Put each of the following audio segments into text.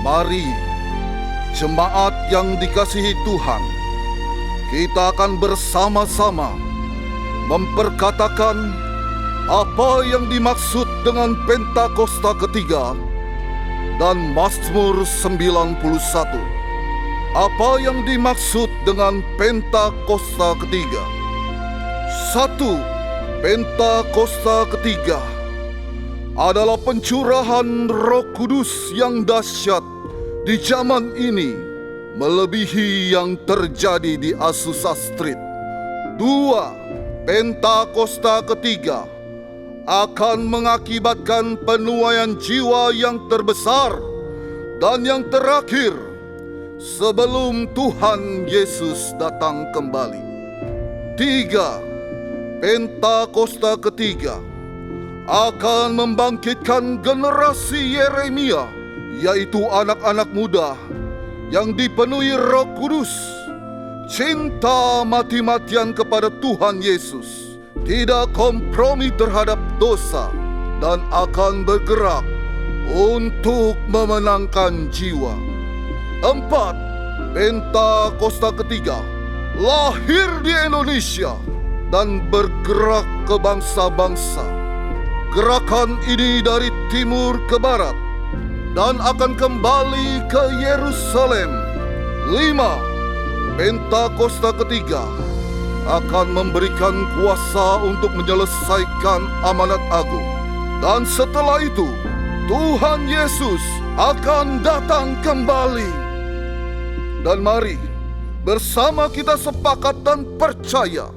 Mari, jemaat yang dikasihi Tuhan, kita akan bersama-sama memperkatakan apa yang dimaksud dengan Pentakosta ketiga dan Mazmur 91. Apa yang dimaksud dengan Pentakosta ketiga? 1. Pentakosta ketiga adalah pencurahan Roh Kudus yang dahsyat di zaman ini, melebihi yang terjadi di Azusa Street. 2. Pentakosta ketiga akan mengakibatkan penuaian jiwa yang terbesar dan yang terakhir sebelum Tuhan Yesus datang kembali. 3. Pentakosta ketiga akan membangkitkan generasi Yeremia, yaitu anak-anak muda yang dipenuhi Roh Kudus, cinta mati-matian kepada Tuhan Yesus, tidak kompromi terhadap dosa, dan akan bergerak untuk memenangkan jiwa. 4. Pentakosta ketiga lahir di Indonesia dan bergerak ke bangsa-bangsa. Gerakan ini dari timur ke barat dan akan kembali ke Yerusalem. 5. Pentakosta ketiga akan memberikan kuasa untuk menyelesaikan amanat agung. Dan setelah itu, Tuhan Yesus akan datang kembali. Dan mari, bersama kita sepakat dan percaya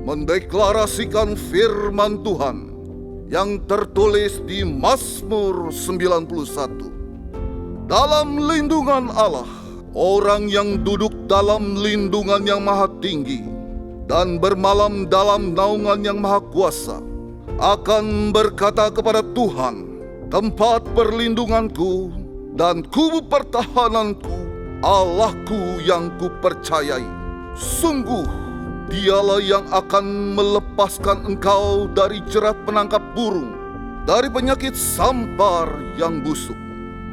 mendeklarasikan firman Tuhan yang tertulis di Mazmur 91. Dalam lindungan Allah, orang yang duduk dalam lindungan yang maha tinggi dan bermalam dalam naungan yang maha kuasa akan berkata kepada Tuhan, tempat perlindunganku dan kubu pertahananku, Allahku yang kupercayai. Sungguh Dialah yang akan melepaskan engkau dari jerat penangkap burung, dari penyakit sampar yang busuk.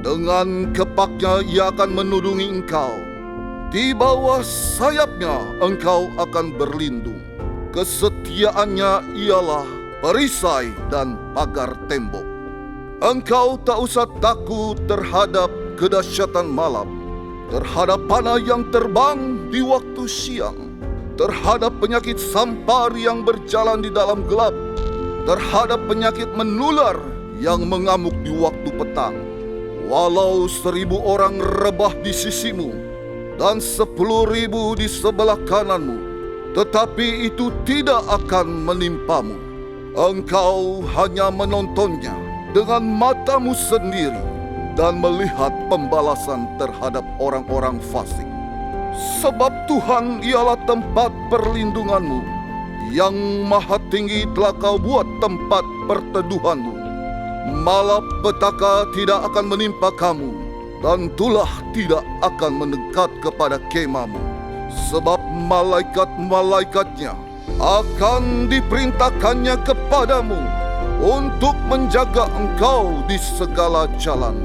Dengan kepaknya ia akan menudungi engkau. Di bawah sayapnya engkau akan berlindung. Kesetiaannya ialah perisai dan pagar tembok. Engkau tak usah takut terhadap kedahsyatan malam, terhadap panah yang terbang di waktu siang, terhadap penyakit sampar yang berjalan di dalam gelap, terhadap penyakit menular yang mengamuk di waktu petang. Walau 1,000 orang rebah di sisimu dan 10,000 di sebelah kananmu, tetapi itu tidak akan menimpamu. Engkau hanya menontonnya dengan matamu sendiri dan melihat pembalasan terhadap orang-orang fasik. Sebab Tuhan ialah tempat perlindunganmu, yang maha tinggi telah kau buat tempat perteduhanmu. Malapetaka tidak akan menimpa kamu, dan tulah tidak akan mendekat kepada kemahmu. Sebab malaikat-malaikatnya akan diperintahkannya kepadamu untuk menjaga engkau di segala jalan.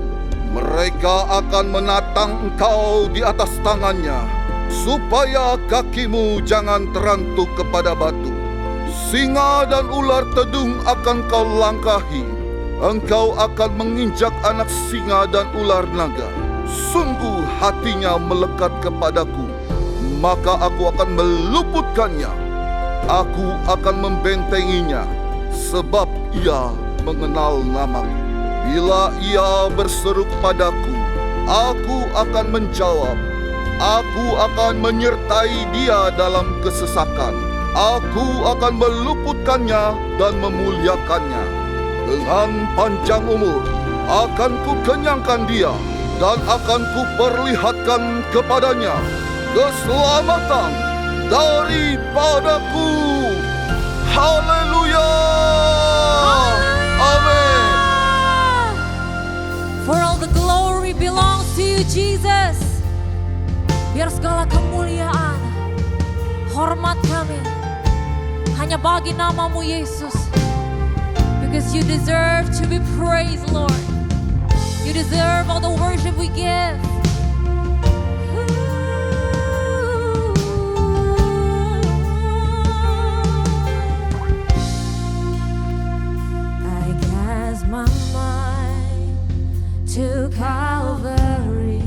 Mereka akan menatang engkau di atas tangannya, supaya kakimu jangan terantuk kepada batu. Singa dan ular tedung akan kau langkahi. Engkau akan menginjak anak singa dan ular naga. Sungguh hatinya melekat kepadaku, maka aku akan meluputkannya. Aku akan membentenginya, sebab ia mengenal namaku. Bila ia berseru padaku, aku akan menjawab. Aku akan menyertai dia dalam kesesakan. Aku akan meluputkannya dan memuliakannya. Dengan panjang umur akan kukenyangkan dia, dan akan kuperlihatkan kepadanya keselamatan daripadaku. Haleluya! Amin. For all the glory belongs to you, Jesus. Biar segala kemuliaan, hormat kami hanya bagi namamu, Yesus. Because you deserve to be praised, Lord. You deserve all the worship we give. I cast my mind to Calvary,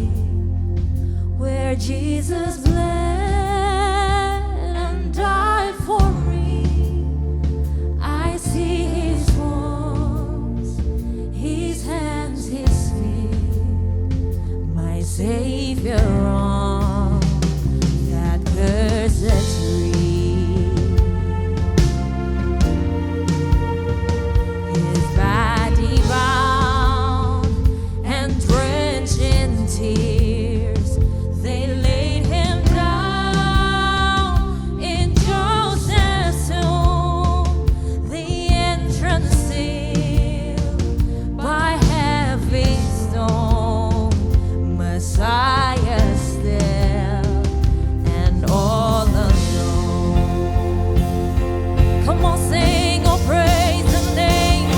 where Jesus bled and died for me. I see his wounds, his hands, his feet, my Savior on that cursed tree. His body bound and drenched in tears, they laid him down in Joseph's tomb, the entrance sealed by heavy stone. Messiah still and all alone. Come on, sing, oh praise the name,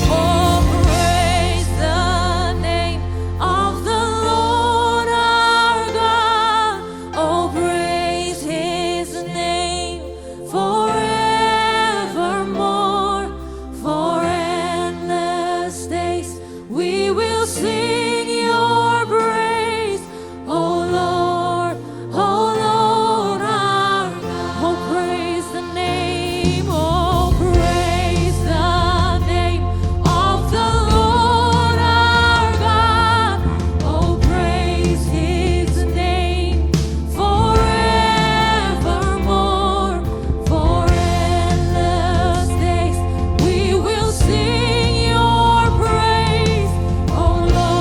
oh praise the name of the Lord our God. Oh, praise his name forevermore. For endless days we will sing your praise, oh Lord our God. Oh, praise the name, oh praise the name of the Lord our God. Oh, praise his name forevermore. For endless days we will sing your praise, oh Lord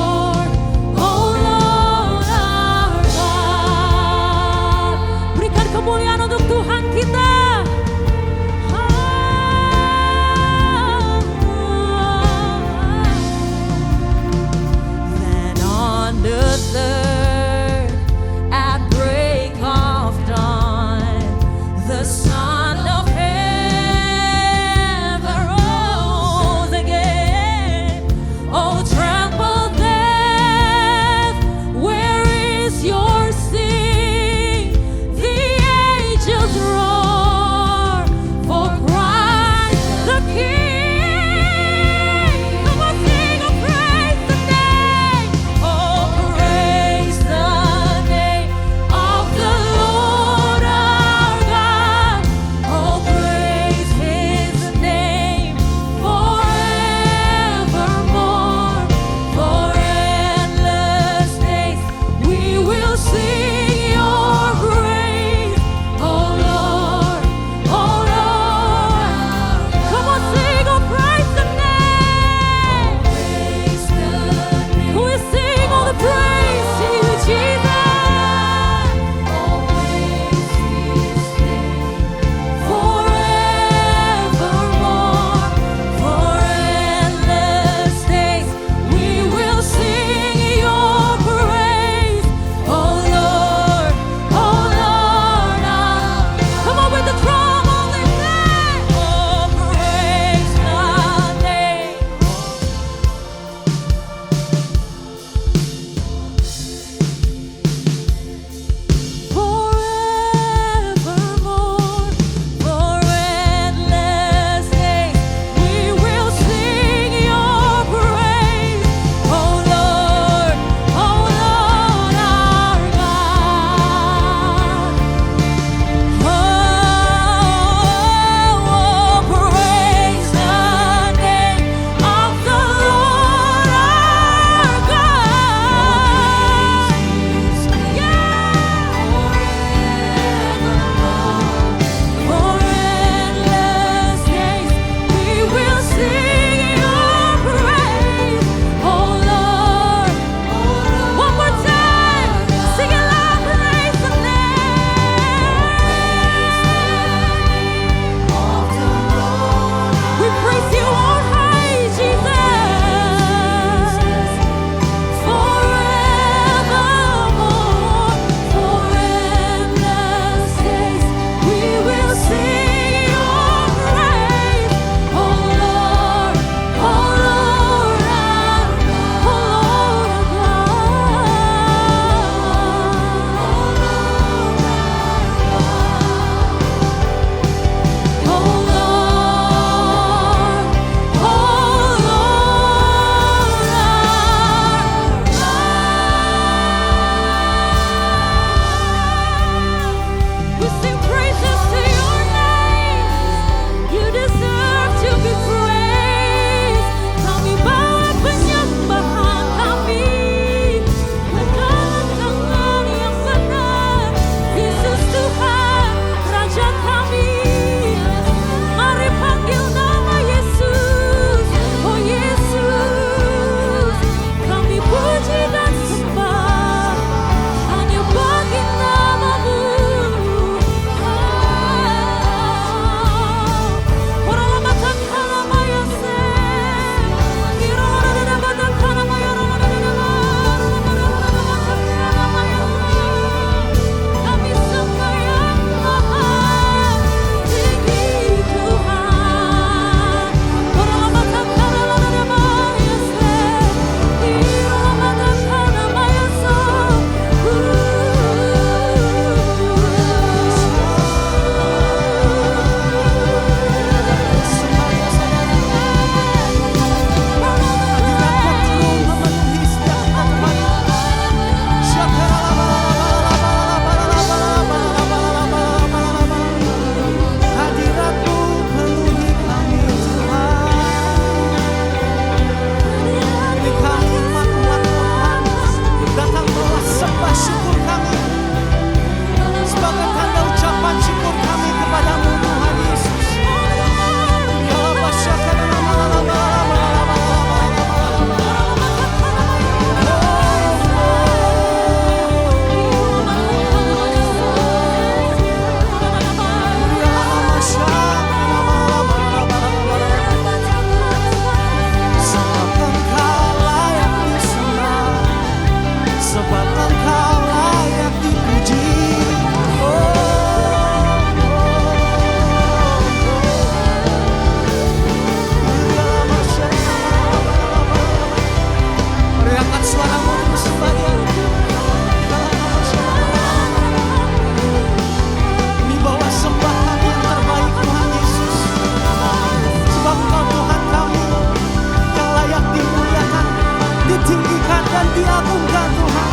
ditinggikan dan diagungkan Tuhan.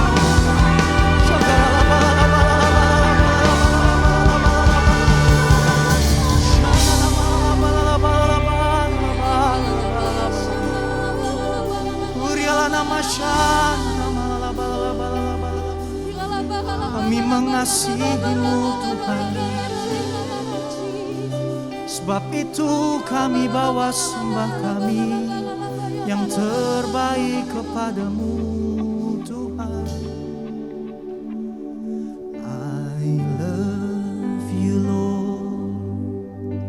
Kami mengasihi-Mu Tuhan, sebab itu kami bawa sembah kami yang terbaik kepadamu Tuhan. I love you Lord,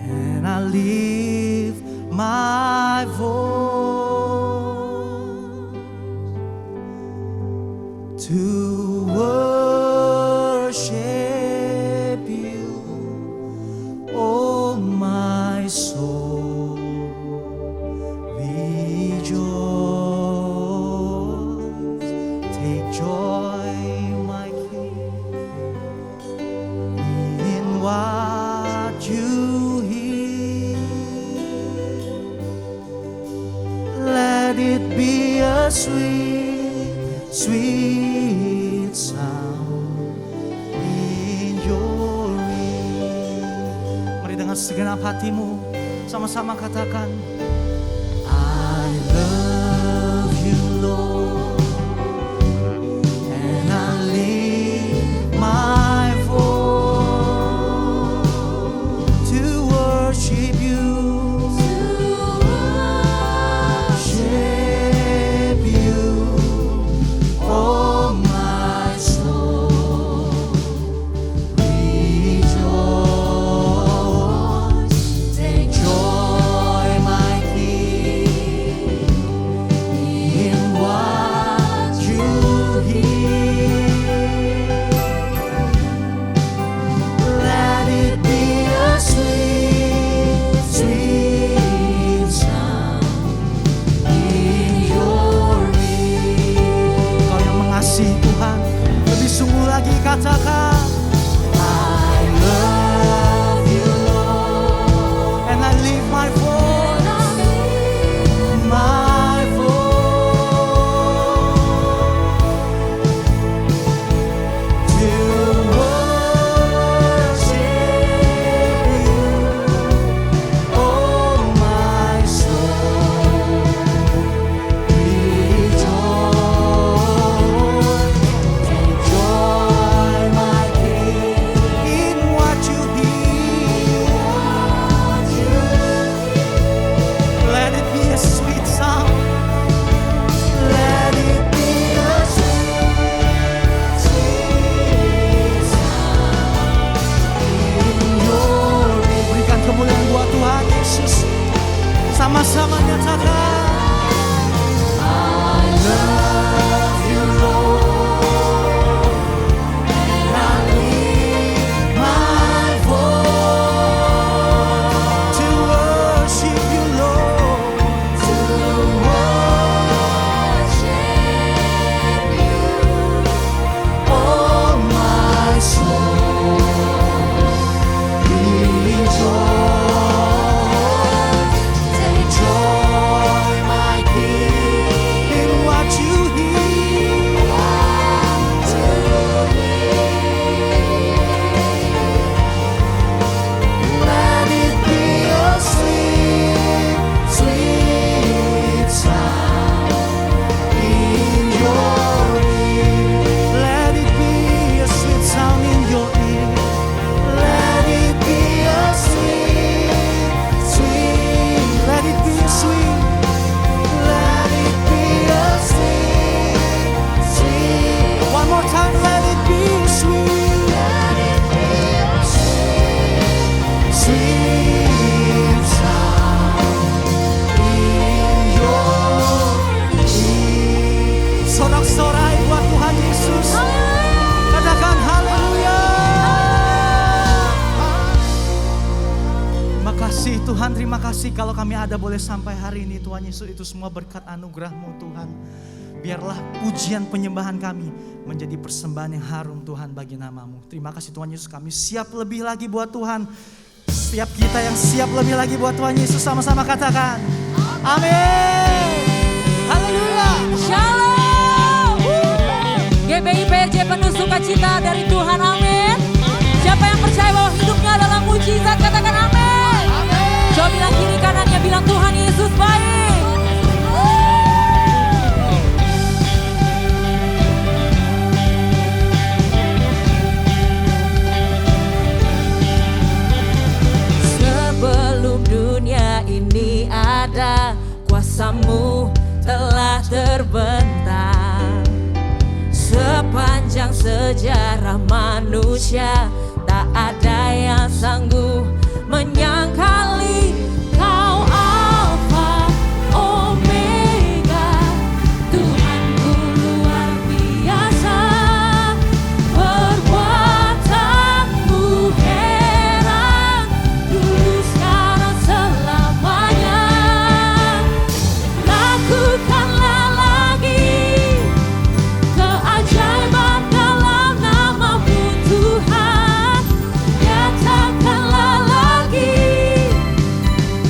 and I lift my voice to worship you, oh my soul, rejoice, take joy, my King, in what you hear. Let it be a sweet, sweet sound in your ear. Mari dengan segenap hatimu sama-sama katakan, I love you Lord, and I lift my voice to worship you. Katakan, I love you Lord, and I lift my voice, to worship you, oh my soul, rejoice, take joy, my King, in what you hear. Let it be a sweet sound. Let it be a sweet, sweet sound in your ear. Berikan kemuliaan buat Tuhan Yesus. Sama-sama nyatakan, I love you Lord, and I lift my voice to worship you Lord, to worship you, oh my soul, rejoice, take joy, my King, in what you hear. Let it be a sweet, sweet sound in your ear. Let it be a sweet sound in your ear. Let it be a sweet, sweet. Let it be a sweet. Let it be a sweet, sweet. One more time. Let it be sweet. Let it be a sweet, sweet sound in your ear. Sorak-sorai buat Tuhan Yesus. Katakan haleluya. Terima kasih Tuhan, terima kasih kalau kami ada boleh sampai hari ini Tuhan Yesus. Itu semua berkat anugerah-Mu Tuhan. Biarlah pujian penyembahan kami menjadi persembahan yang harum Tuhan bagi nama-Mu. Terima kasih Tuhan Yesus, kami siap lebih lagi buat Tuhan. Setiap kita yang siap lebih lagi buat Tuhan Yesus, sama-sama katakan amin. Haleluya. sukacita dari Tuhan, amin. Siapa yang percaya bahwa hidupnya adalah mujizat, katakan amin. Coba bilang kiri kanannya, bilang Tuhan Yesus baik. Sebelum dunia ini ada, kuasamu telah terbentang. Sepanjang sejarah manusia, tak ada yang sanggup menyangkali Kau Alfa Omega. Tuhanku luar biasa, perbuatanmu heran, dulu sekarang selamanya. Lakukanlah lagi keajaiban dalam nama-Mu Tuhan. Nyatakanlah lagi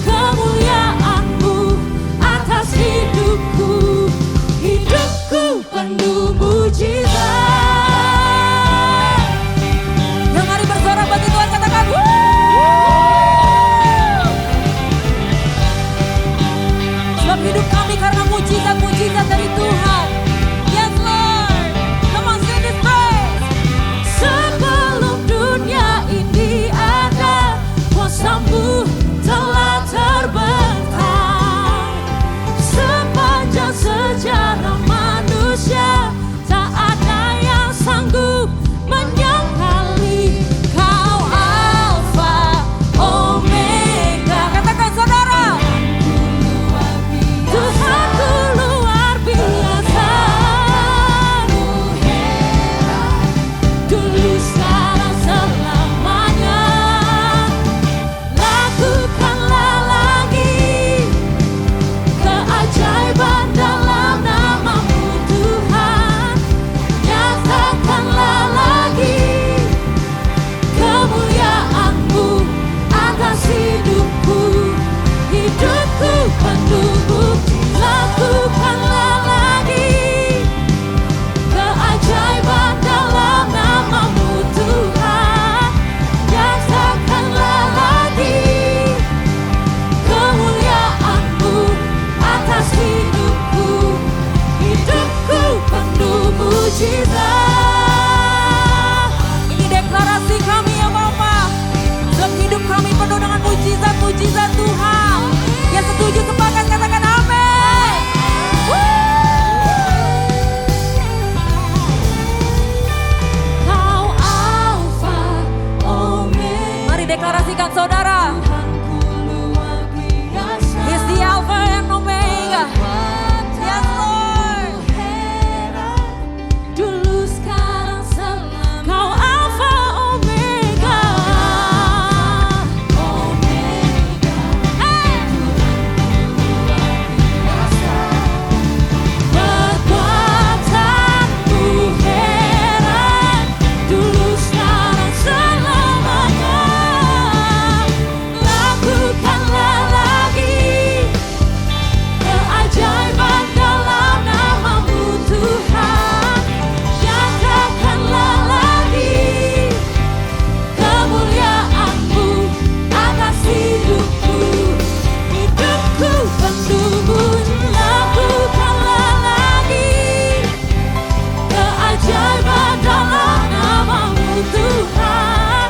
kemuliaan-Mu atas hidupku. Hidupku penuh mujizat. Yang mari bersorak bagi Tuhan, katakan sebab hidup kami karena mujizat-mujizat dari Tuhan. Yes Lord, come on sing this praise. Sebelum dunia ini ada, kuasa-Mu telah terbentang. Sepanjang sejarah manusia, tak ada yang sanggup menyangkali Kau Alfa Omega. Katakan saudara, Tuhanku luar biasa, dulu sekarang selamanya. Lakukanlah lagi keajaiban dalam nama-Mu Tuhan. Nyatakanlah lagi kemuliaan-Mu atas hidupku. Hidupku penuh bukti. Lakukanlah lagi keajaiban dalam nama-Mu Tuhan. Nyatakanlah lagi kemuliaan-Mu atas hidupku. Hidupku penuh mujizat. Ini deklarasi kami ya Bapa. Sebab hidup kami penuh dengan mujizat-mujizat Tuhan. Yang setuju sepakat katakan amin. Kau Alfa Omega. Mari deklarasikan saudara. He's the Alpha and Omega. Yes Lord. Dulu sekarang selamanya. Kau Alpha Omega. Perbuatanmu heran, dulu sekarang selamanya. Lakukanlah lagi keajaiban dalam nama-Mu Tuhan. Nyatakanlah lagi kemuliaan-Mu atas hidupku. Hidupku penuh mujizat. Lakukanlah lagi keajaiban dalam nama-Mu Tuhan.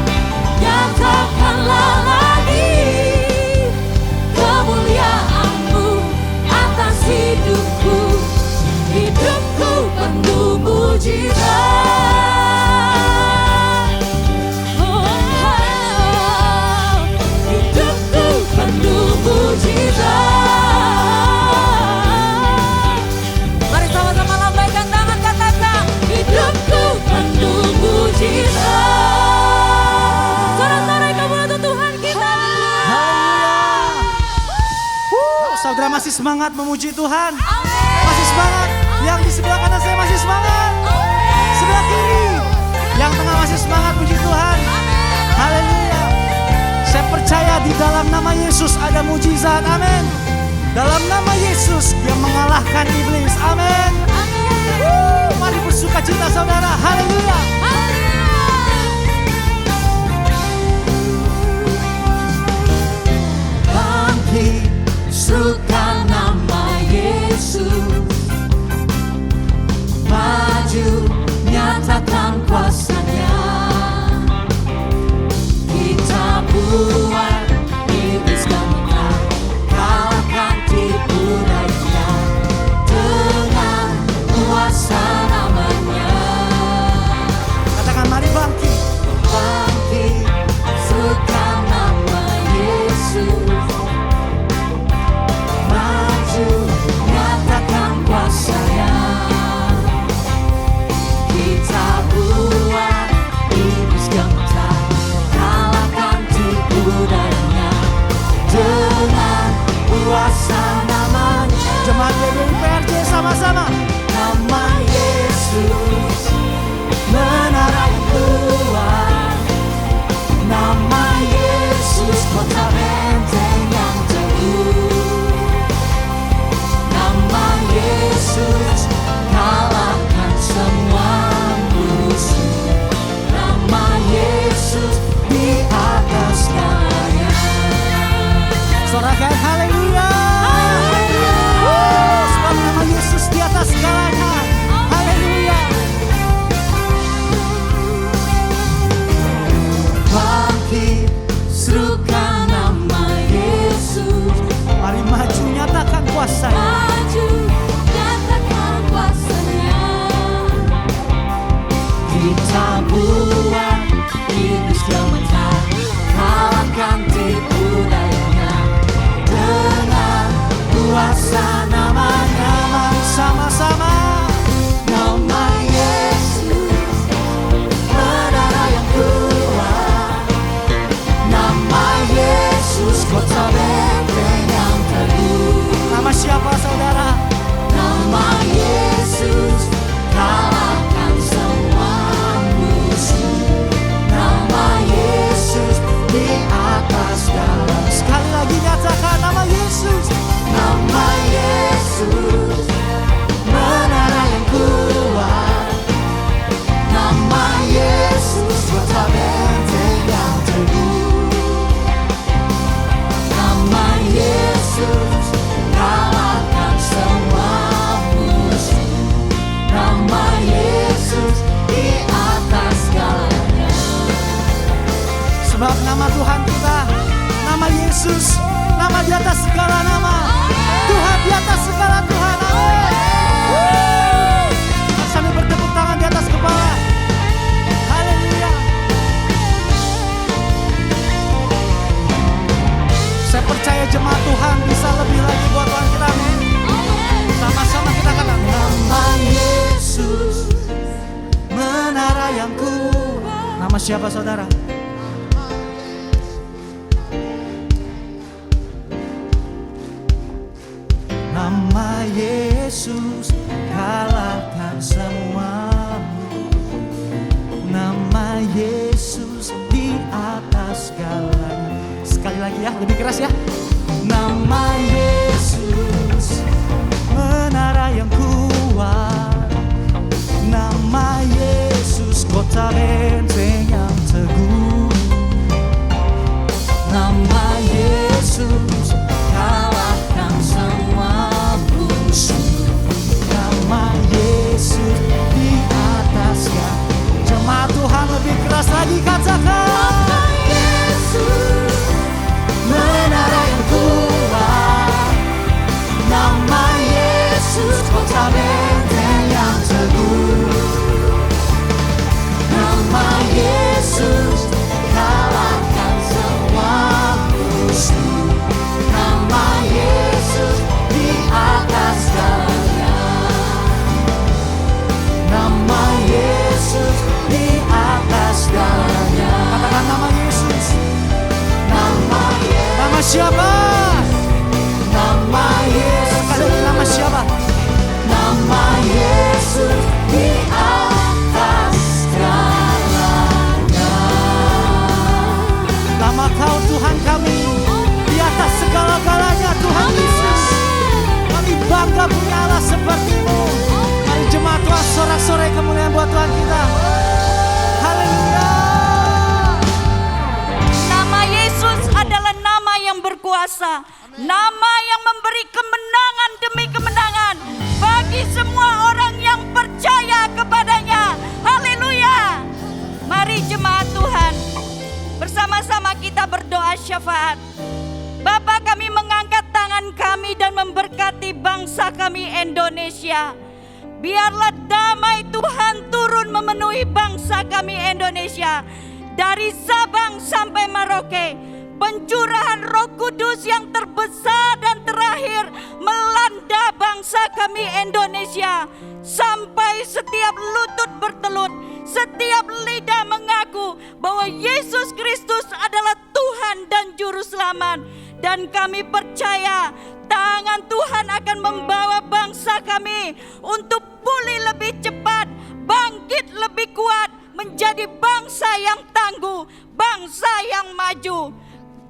Nyatakanlah lagi kemuliaan-Mu atas hidupku. Hidupku penuh mujizat. Hidupku penuh mujizat. Mari sama-sama lambaikan tangan, katakan hidupku penuh mujizat. Sorak-sorai kemuliaan Tuhan kita. Saudara masih semangat memuji Tuhan? Masih semangat? Yang di sebelah kanan saya masih semangat? Sebelah kiri? Yang tengah masih semangat puji Tuhan? Haleluya. Saya percaya di dalam nama Yesus ada mujizat, amin. Dalam nama Yesus Dia mengalahkan iblis, amin. Mari bersuka cita saudara, haleluya. Tuhan kita, nama Yesus, nama di atas segala nama, Tuhan di atas segala Tuhan. Amin. Sambil bertepuk tangan di atas kepala. Haleluya. Saya percaya jemaat Tuhan bisa lebih lagi buat Tuhan kita. Amin. Sama-sama kita katakan nama Yesus, menara yang kuat. Nama siapa saudara? Nama Yesus kalahkan semuamu. Nama Yesus di atas segalanya. Sekali lagi ya, lebih keras ya. Nama Yesus, menara yang kuat. Nama Yesus, kota benteng yang teguh. Nama Yesus kalahkan semua musuh. Nama Yesus di atasnya. Jemaat Tuhan lebih keras lagi katakan. Nama Yesus, menara yang kuat. Nama Yesus, kota benteng yang teguh. Nama Yesus kalahkan semua musuh. Nama Yesus di atas segalanya. Nama Yesus di atas segalanya. Katakan nama Yesus. Nama siapa? Nama Yesus. Sekali nama siapa? Nama Yesus di atas segalanya. Nama Kau Tuhan kami di atas segala-galanya Tuhan Yesus. Kami bangga punya Allah seperti-Mu. Mari jemaat Tuhan sorak-sorai kemuliaan buat Tuhan kita. Haleluya. Nama Yesus adalah nama yang berkuasa, nama yang memberi kemenangan demi kemenangan bagi semua orang yang percaya kepadanya. Haleluya. Mari jemaat Tuhan, bersama-sama kita berdoa syafaat. Bapa, kami mengangkat tangan kami dan memberkati bangsa kami Indonesia. Biarlah damai Tuhan turun memenuhi bangsa kami Indonesia. Dari Sabang sampai Merauke, pencurahan Roh Kudus yang terbesar dan terakhir melanda bangsa kami Indonesia. Sampai setiap lutut bertelut, setiap lidah mengaku bahwa Yesus Kristus adalah Tuhan dan Juru Selamat. Dan kami percaya tangan Tuhan akan membawa bangsa kami untuk pulih lebih cepat, bangkit lebih kuat, menjadi bangsa yang tangguh, bangsa yang maju.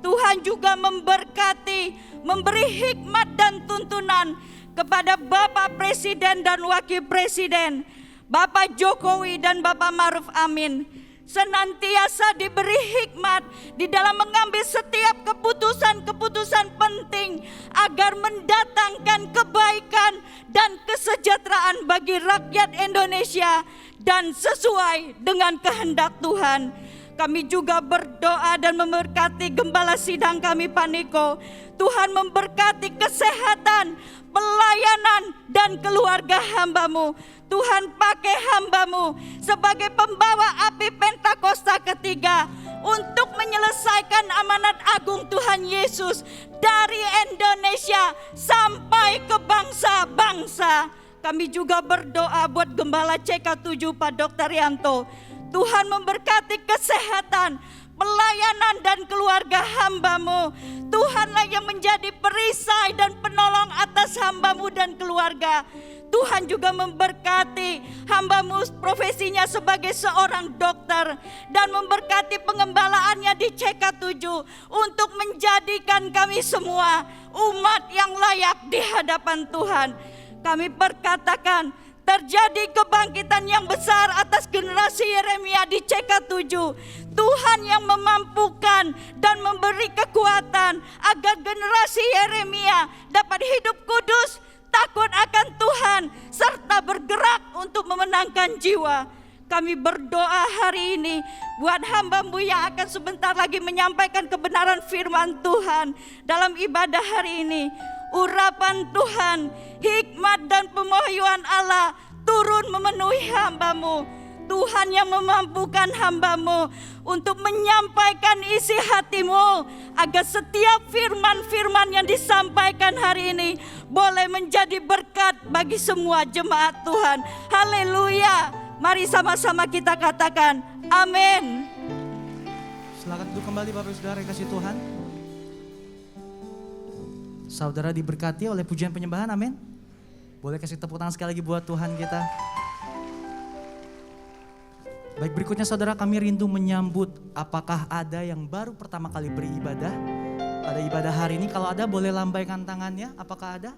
Tuhan juga memberkati, memberi hikmat dan tuntunan kepada Bapak Presiden dan Wakil Presiden, Bapak Jokowi dan Bapak Maruf Amin. Senantiasa diberi hikmat di dalam mengambil setiap keputusan-keputusan penting agar mendatangkan kebaikan dan kesejahteraan bagi rakyat Indonesia dan sesuai dengan kehendak Tuhan. Kami juga berdoa dan memberkati gembala sidang kami Pak Niko. Tuhan memberkati kesehatan, pelayanan dan keluarga hamba-Mu. Tuhan pakai hamba-Mu sebagai pembawa api Pentakosta ketiga untuk menyelesaikan amanat agung Tuhan Yesus dari Indonesia sampai ke bangsa-bangsa. Kami juga berdoa buat Gembala CK7 Pak Dr. Yanto. Tuhan memberkati kesehatan, pelayanan dan keluarga hamba-Mu. Tuhanlah yang menjadi perisai dan penolong atas hamba-Mu dan keluarga. Tuhan juga memberkati hamba-Mu profesinya sebagai seorang dokter dan memberkati pengembalaannya di CK7 untuk menjadikan kami semua umat yang layak di hadapan Tuhan. Kami perkatakan terjadi kebangkitan yang besar atas generasi Yeremia di CK7. Tuhan yang memampukan dan memberi kekuatan agar generasi Yeremia dapat hidup kudus, takut akan Tuhan, serta bergerak untuk memenangkan jiwa. Kami berdoa hari ini buat hamba-Mu yang akan sebentar lagi menyampaikan kebenaran firman Tuhan dalam ibadah hari ini. Urapan Tuhan, hikmat dan pewahyuan Allah turun memenuhi hamba-Mu. Tuhan yang memampukan hamba-Mu untuk menyampaikan isi hati-Mu, agar setiap firman-firman yang disampaikan hari ini boleh menjadi berkat bagi semua jemaat Tuhan. Haleluya. Mari sama-sama kita katakan amin. Silakan duduk kembali Bapak Ibu Saudara yang kasih Tuhan. Saudara diberkati oleh pujian penyembahan, amin. Boleh kasih tepuk tangan sekali lagi buat Tuhan kita. Baik, berikutnya saudara, kami rindu menyambut apakah ada yang baru pertama kali beribadah pada ibadah hari ini. Kalau ada boleh lambaikan tangannya, apakah ada?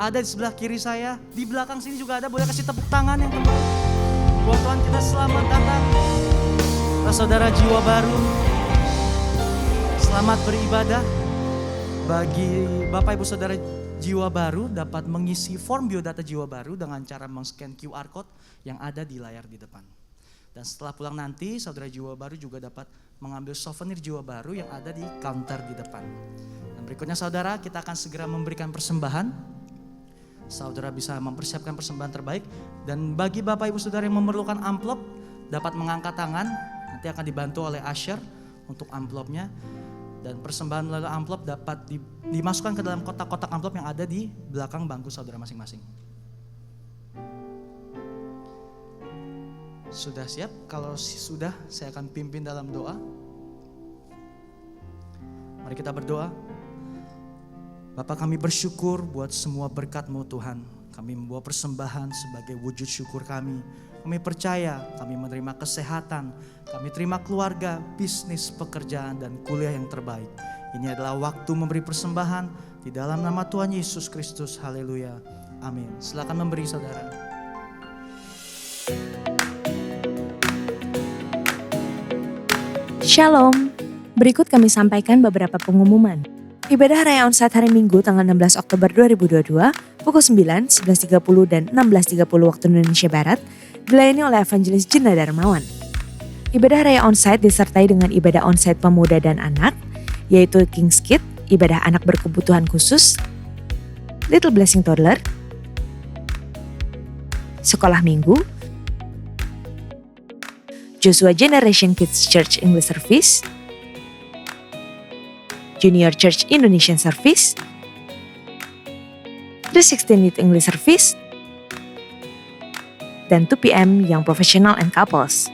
Ada di sebelah kiri saya, di belakang sini juga ada, boleh kasih tepuk tangan yang terbaik. Buat Tuhan kita selamat datang. Saudara jiwa baru, selamat beribadah. Bagi Bapak Ibu Saudara jiwa baru dapat mengisi form biodata jiwa baru dengan cara men-scan QR code yang ada di layar di depan. Dan setelah pulang nanti, saudara jiwa baru juga dapat mengambil souvenir jiwa baru yang ada di counter di depan. Dan berikutnya saudara, kita akan segera memberikan persembahan. Saudara bisa mempersiapkan persembahan terbaik. Dan bagi Bapak Ibu Saudara yang memerlukan amplop, dapat mengangkat tangan. Nanti akan dibantu oleh usher untuk amplopnya. Dan persembahan melalui amplop dapat dimasukkan ke dalam kotak-kotak amplop yang ada di belakang bangku saudara masing-masing. Sudah siap? Kalau sudah, saya akan pimpin dalam doa. Mari kita berdoa. Bapa, kami bersyukur buat semua berkat-Mu Tuhan. Kami membawa persembahan sebagai wujud syukur kami. Kami percaya, kami menerima kesehatan, kami terima keluarga, bisnis, pekerjaan, dan kuliah yang terbaik. Ini adalah waktu memberi persembahan di dalam nama Tuhan Yesus Kristus. Haleluya. Amin. Silakan memberi saudara. Shalom. Berikut kami sampaikan beberapa pengumuman. Ibadah Raya Onsite hari Minggu tanggal 16 Oktober 2022 pukul 9, 11.30 dan 16.30 waktu Indonesia Barat dilayani oleh Evangelis Jina Darmawan. Ibadah Raya Onsite disertai dengan ibadah onsite pemuda dan anak, yaitu King's Kid, ibadah anak berkebutuhan khusus, Little Blessing Toddler, Sekolah Minggu, Joshua Generation Kids Church English Service, Junior Church Indonesian Service, 316 Youth English Service, dan 2 PM Young Professional and Couples.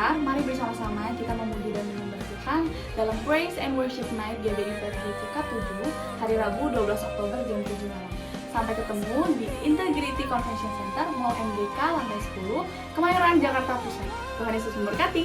Mari bersama-sama kita memuji dan menyembah Tuhan dalam Praise and Worship Night GBI PLJ K7 hari Rabu 12 Oktober jam 7 malam. Sampai ketemu di Integrity Convention Center Mall MGK lantai 10, Kemayoran, Jakarta Pusat. Tuhan Yesus memberkati.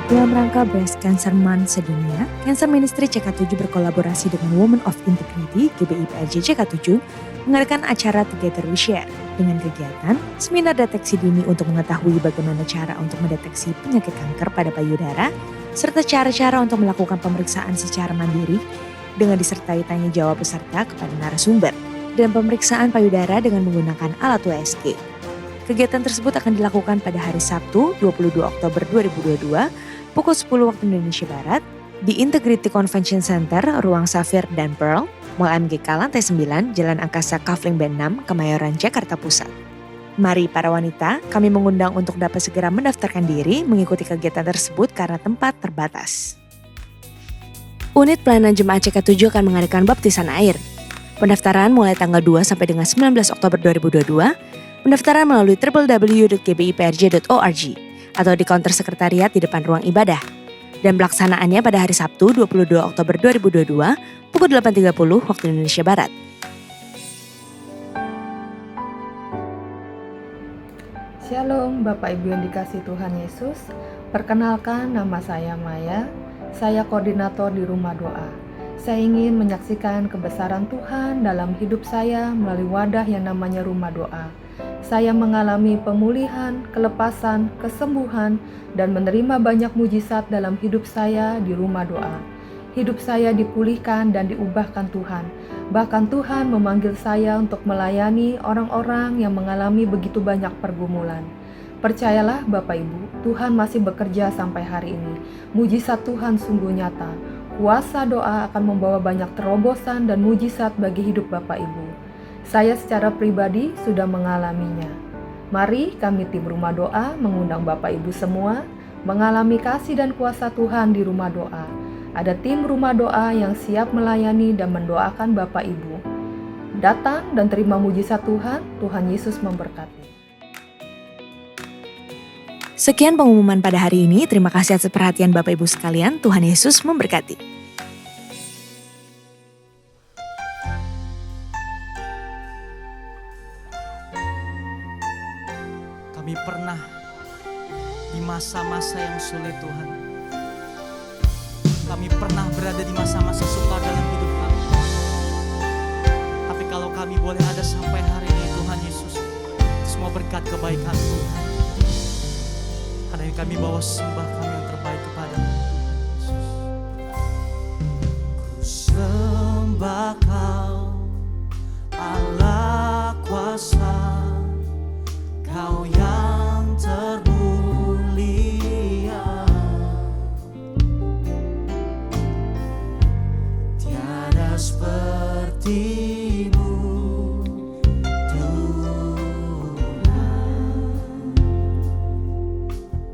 Dalam rangka Breast Cancer Month sedunia, Cancer Ministry CK7 berkolaborasi dengan Women of Integrity GBI PLJ CK7 mengadakan acara Together We Share dengan kegiatan seminar deteksi dini untuk mengetahui bagaimana cara untuk mendeteksi penyakit kanker pada payudara serta cara-cara untuk melakukan pemeriksaan secara mandiri dengan disertai tanya jawab peserta kepada narasumber dan pemeriksaan payudara dengan menggunakan alat USG. Kegiatan tersebut akan dilakukan pada hari Sabtu 22 Oktober 2022 pukul 10 waktu Indonesia Barat di Integrity Convention Center, Ruang Safir dan Pearl, Mall MGK Lantai 9, Jalan Angkasa Kavling Band 6, Kemayoran, Jakarta Pusat. Mari para wanita, kami mengundang untuk dapat segera mendaftarkan diri mengikuti kegiatan tersebut karena tempat terbatas. Unit Pelayanan Jemaat CK7 akan mengadakan baptisan air. Pendaftaran mulai tanggal 2 sampai dengan 19 Oktober 2022. Pendaftaran melalui www.gbiprj.org atau di counter sekretariat di depan ruang ibadah. Dan pelaksanaannya pada hari Sabtu 22 Oktober 2022 pukul 8.30 waktu Indonesia Barat. Shalom Bapak Ibu yang dikasihi Tuhan Yesus. Perkenalkan, nama saya Maya. Saya koordinator di Rumah Doa. Saya ingin menyaksikan kebesaran Tuhan dalam hidup saya melalui wadah yang namanya Rumah Doa. Saya mengalami pemulihan, kelepasan, kesembuhan, dan menerima banyak mujizat dalam hidup saya di Rumah Doa. Hidup saya dipulihkan dan diubahkan Tuhan. Bahkan Tuhan memanggil saya untuk melayani orang-orang yang mengalami begitu banyak pergumulan. Percayalah Bapak Ibu, Tuhan masih bekerja sampai hari ini. Mujizat Tuhan sungguh nyata. Kuasa doa akan membawa banyak terobosan dan mujizat bagi hidup Bapak Ibu. Saya secara pribadi sudah mengalaminya. Mari kami tim Rumah Doa mengundang Bapak Ibu semua mengalami kasih dan kuasa Tuhan di Rumah Doa. Ada tim Rumah Doa yang siap melayani dan mendoakan Bapak Ibu. Datang dan terima mujizat Tuhan, Tuhan Yesus memberkati. Sekian pengumuman pada hari ini. Terima kasih atas perhatian Bapak Ibu sekalian. Tuhan Yesus memberkati. Kami pernah di masa-masa yang sulit Tuhan. Kami pernah berada di masa-masa sukar dalam hidup kami. Tapi kalau kami boleh ada sampai hari ini Tuhan Yesus, semua berkat kebaikan Tuhan. Hari ini kami bawa sembah kami yang terbaik kepada-Mu Tuhan Yesus. Ku sembah Kau Allah kuasa, Kau yang termulia. Tiada seperti-Mu Tuhan.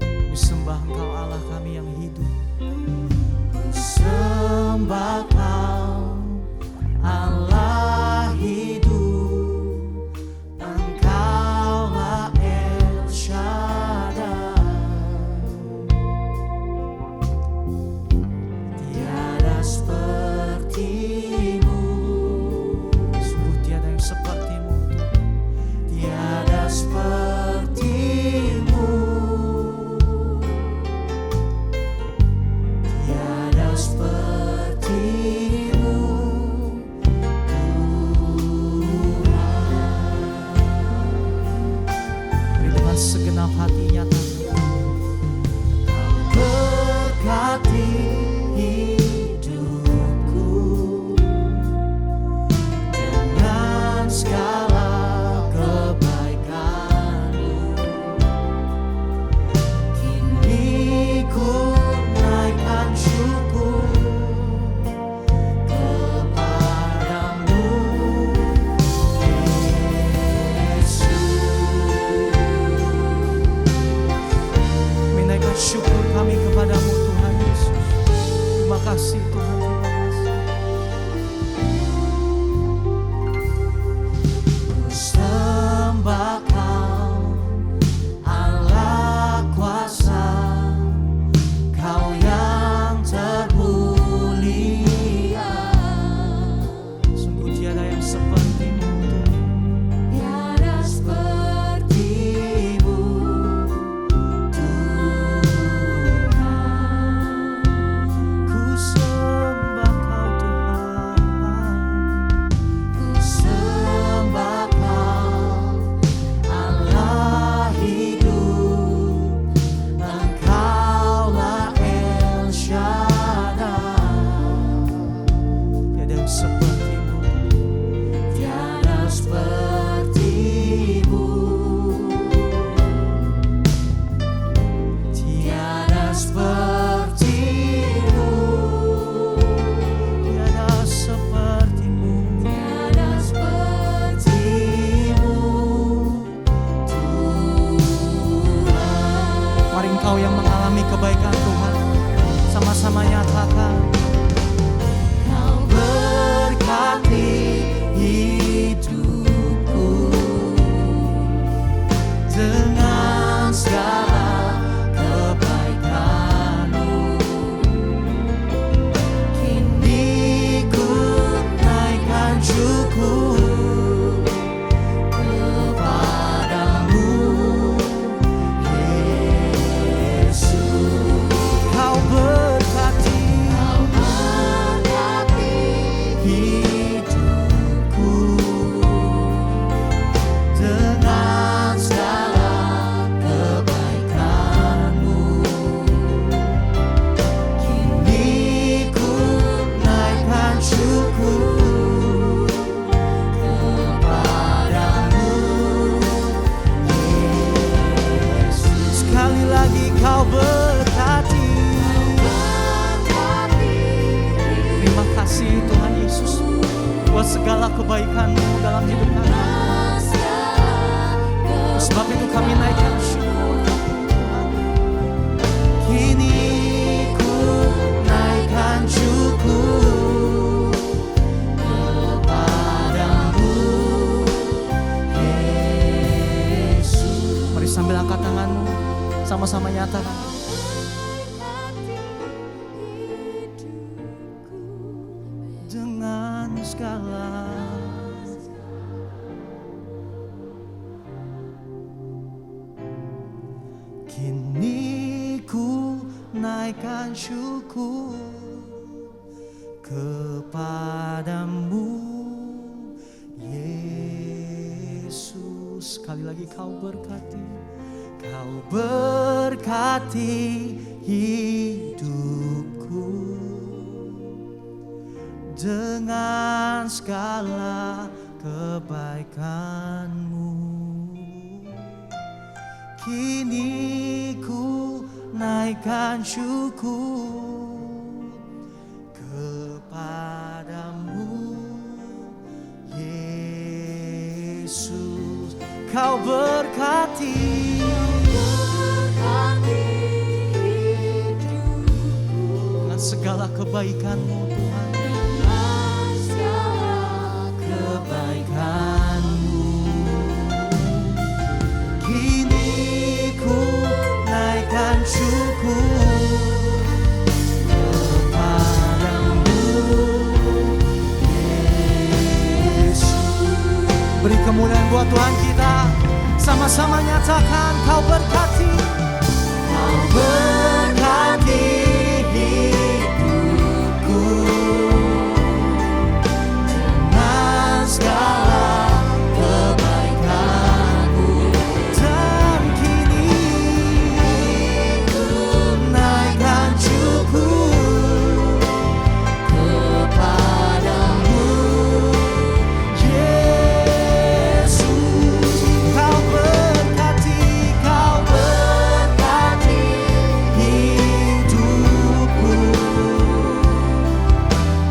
Kami sembah Engkau Allah kami yang hidup. Ku sembah Kau Allah hidup. Engkaulah El Shaddai. Tiada seperti-Mu. Sungguh tiada yang seperti-Mu. Tiada seperti-Mu. Tiada seperti-Mu Tuhan. Dengan segenap hatinya Kau berkati hidupku dengan segala kebaikan-Mu. Kini ku naikkan syukur buat segala kebaikan-Mu dalam hidup kami. Sebab itu kami naikkan syukur Tuhan. Kini ku naikkan syukur kepadamu Yesus. Mari sambil angkat tanganmu, sama-sama nyatakan. Dengan segala kini ku naikkan syukur kepadamu Yesus. Sekali lagi kau berkati hidupku dengan segala kebaikan-Mu. Kini ku naikkan syukur kepadamu Yesus. Kau berkati dengan segala kebaikan-Mu Tuhan. Kebaikan-Mu kini ku naikkan syukur kepadamu Yesus. Beri kemuliaan buat Tuhan kita, sama-sama nyatakan kau berkati hidupku dengan segala kebaikan-Mu. Dan kini ku naikkan syukur kepadamu Yesus. Kau berkati hidupku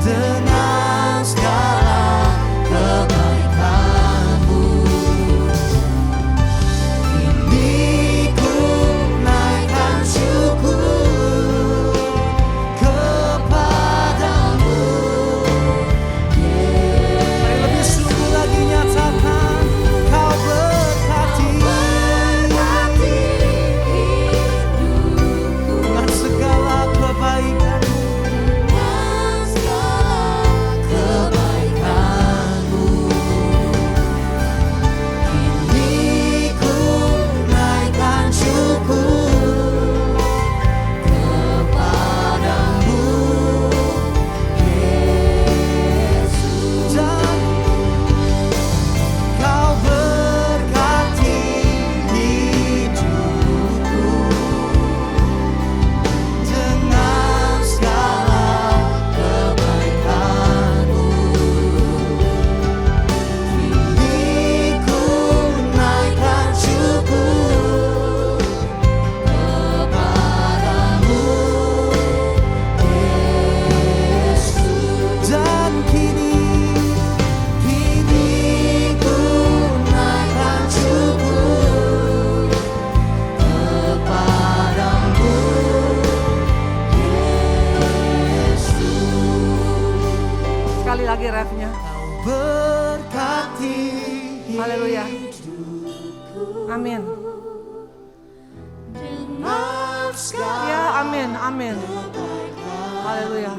dengan segala kebaikan-Mu. Kini ku naikkan syukur kepadamu Yesus. Mari lebih sungguh lagi nyatakan kau berkati dengan segala kebaikan-Mu. Kini ku naikkan syukur kepadamu Yesus. Dan kau berkati hidupku dengan segala kebaikan-Mu. Kini ku naikkan syukur kepadamu Yesus. Dan kini ku naikkan syukur kepadamu Yesus. Sekali lagi refnya. Kau berkati Haleluya. Amin. Ya, amin, amin. Haleluya.